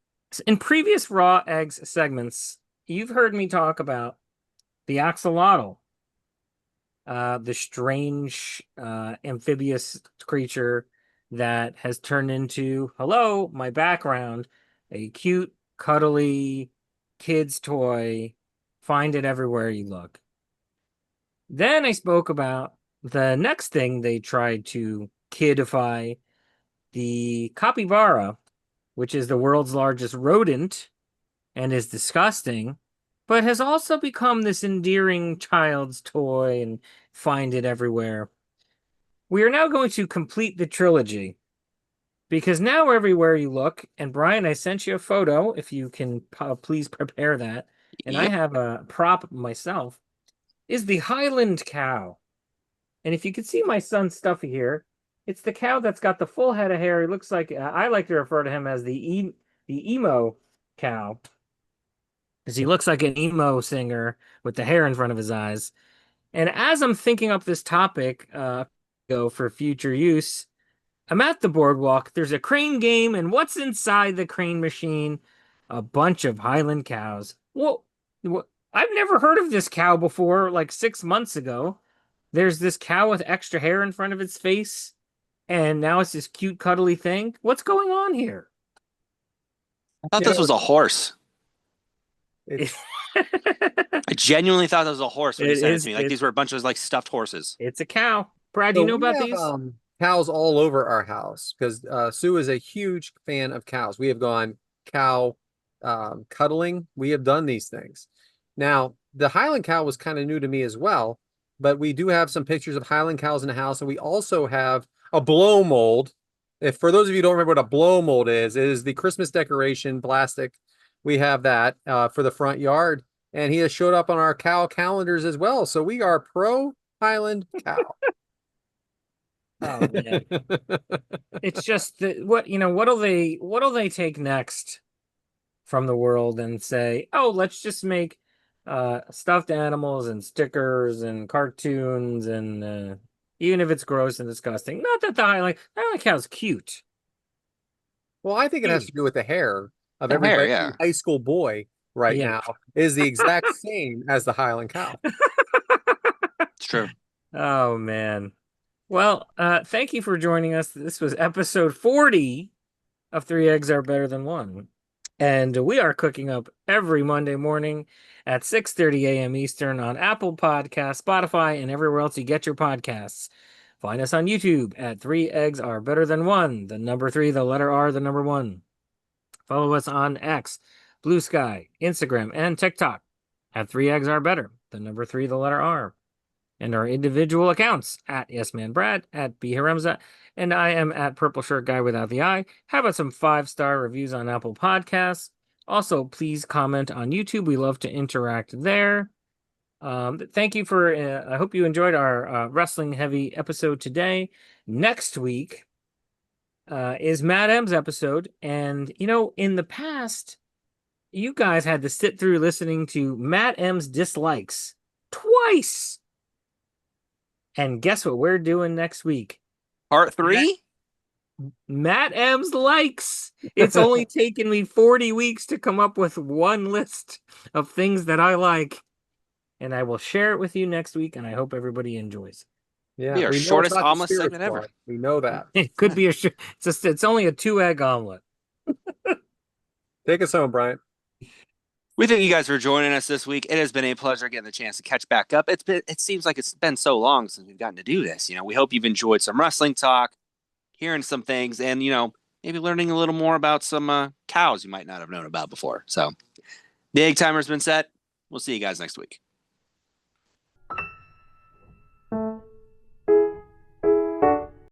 In previous raw eggs segments, you've heard me talk about the axolotl, the strange amphibious creature that has turned into, hello, my background, a cute, cuddly kid's toy. Find it everywhere you look. Then I spoke about the next thing they tried to kidify, the capybara, which is the world's largest rodent and is disgusting, but has also become this endearing child's toy and find it everywhere. We are now going to complete the trilogy because now everywhere you look, and Brian, I sent you a photo if you can please prepare that, and I Yep. have a prop myself, is the Highland cow. And if you can see my son's stuff here, it's the cow that's got the full head of hair. He looks like, I like to refer to him as the emo cow, because he looks like an emo singer with the hair in front of his eyes. And as I'm thinking up this topic, go for future use, I'm at the boardwalk. There's a crane game, and what's inside the crane machine? A bunch of Highland cows. Well, I've never heard of this cow before. Like 6 months ago, there's this cow with extra hair in front of its face, and now it's this cute, cuddly thing. What's going on here? I thought You this know, was a horse. it's I genuinely thought that was a horse when you It sent it is. to me. Like these were a bunch of like stuffed horses. It's a cow. Brad, do so you know we about have these? cows all over our house because Sue is a huge fan of cows. We have gone cow cuddling. We have done these things. Now, the Highland cow was kind of new to me as well, but we do have some pictures of Highland cows in the house, and we also have a blow mold. If for those of you who don't remember what a blow mold is, it is the Christmas decoration plastic. We have that for the front yard, and he has showed up on our cow calendars as well. So we are pro Highland cow. Oh man, it's just that what'll they take next from the world and say, oh, let's just make stuffed animals and stickers and cartoons and even if it's gross and disgusting. Not that the Highland cow's cute. Well, I think it has Cute. to do with the hair of The hair, every yeah. high school boy right Yeah. now is the exact same as the Highland cow. It's true. Oh man. Well, thank you for joining us. This was episode 40 of Three Eggs Are Better Than One. And we are cooking up every Monday morning at 6:30 a.m. Eastern on Apple Podcasts, Spotify, and everywhere else you get your podcasts. Find us on YouTube at Three Eggs Are Better Than One. The number three, the letter R, the number one. Follow us on X, Blue Sky, Instagram, and TikTok at Three Eggs Are Better. The number three, the letter R. And our individual accounts at Yes Man Brad, at B Haremza, and I am at Purple Shirt Guy Without the Eye. How about some 5-star reviews on Apple Podcasts? Also, please comment on YouTube. We love to interact there. Thank you for. I hope you enjoyed our wrestling heavy episode today. Next week is Matt M's episode, and in the past, you guys had to sit through listening to Matt M's dislikes twice. And guess what we're doing next week? Part 3? Matt M's likes. It's only taken me 40 weeks to come up with one list of things that I like. And I will share it with you next week, and I hope everybody enjoys. Yeah, Be our we know it's shortest not the omelet Spirit segment ever. Squad. We know that. It could be it's only a 2-egg omelet. Take us home, Bryant. We thank you guys for joining us this week. It has been a pleasure getting the chance to catch back up. It seems like it's been so long since we've gotten to do this. We hope you've enjoyed some wrestling talk, hearing some things, and maybe learning a little more about some cows you might not have known about before. So the egg timer's been set. We'll see you guys next week.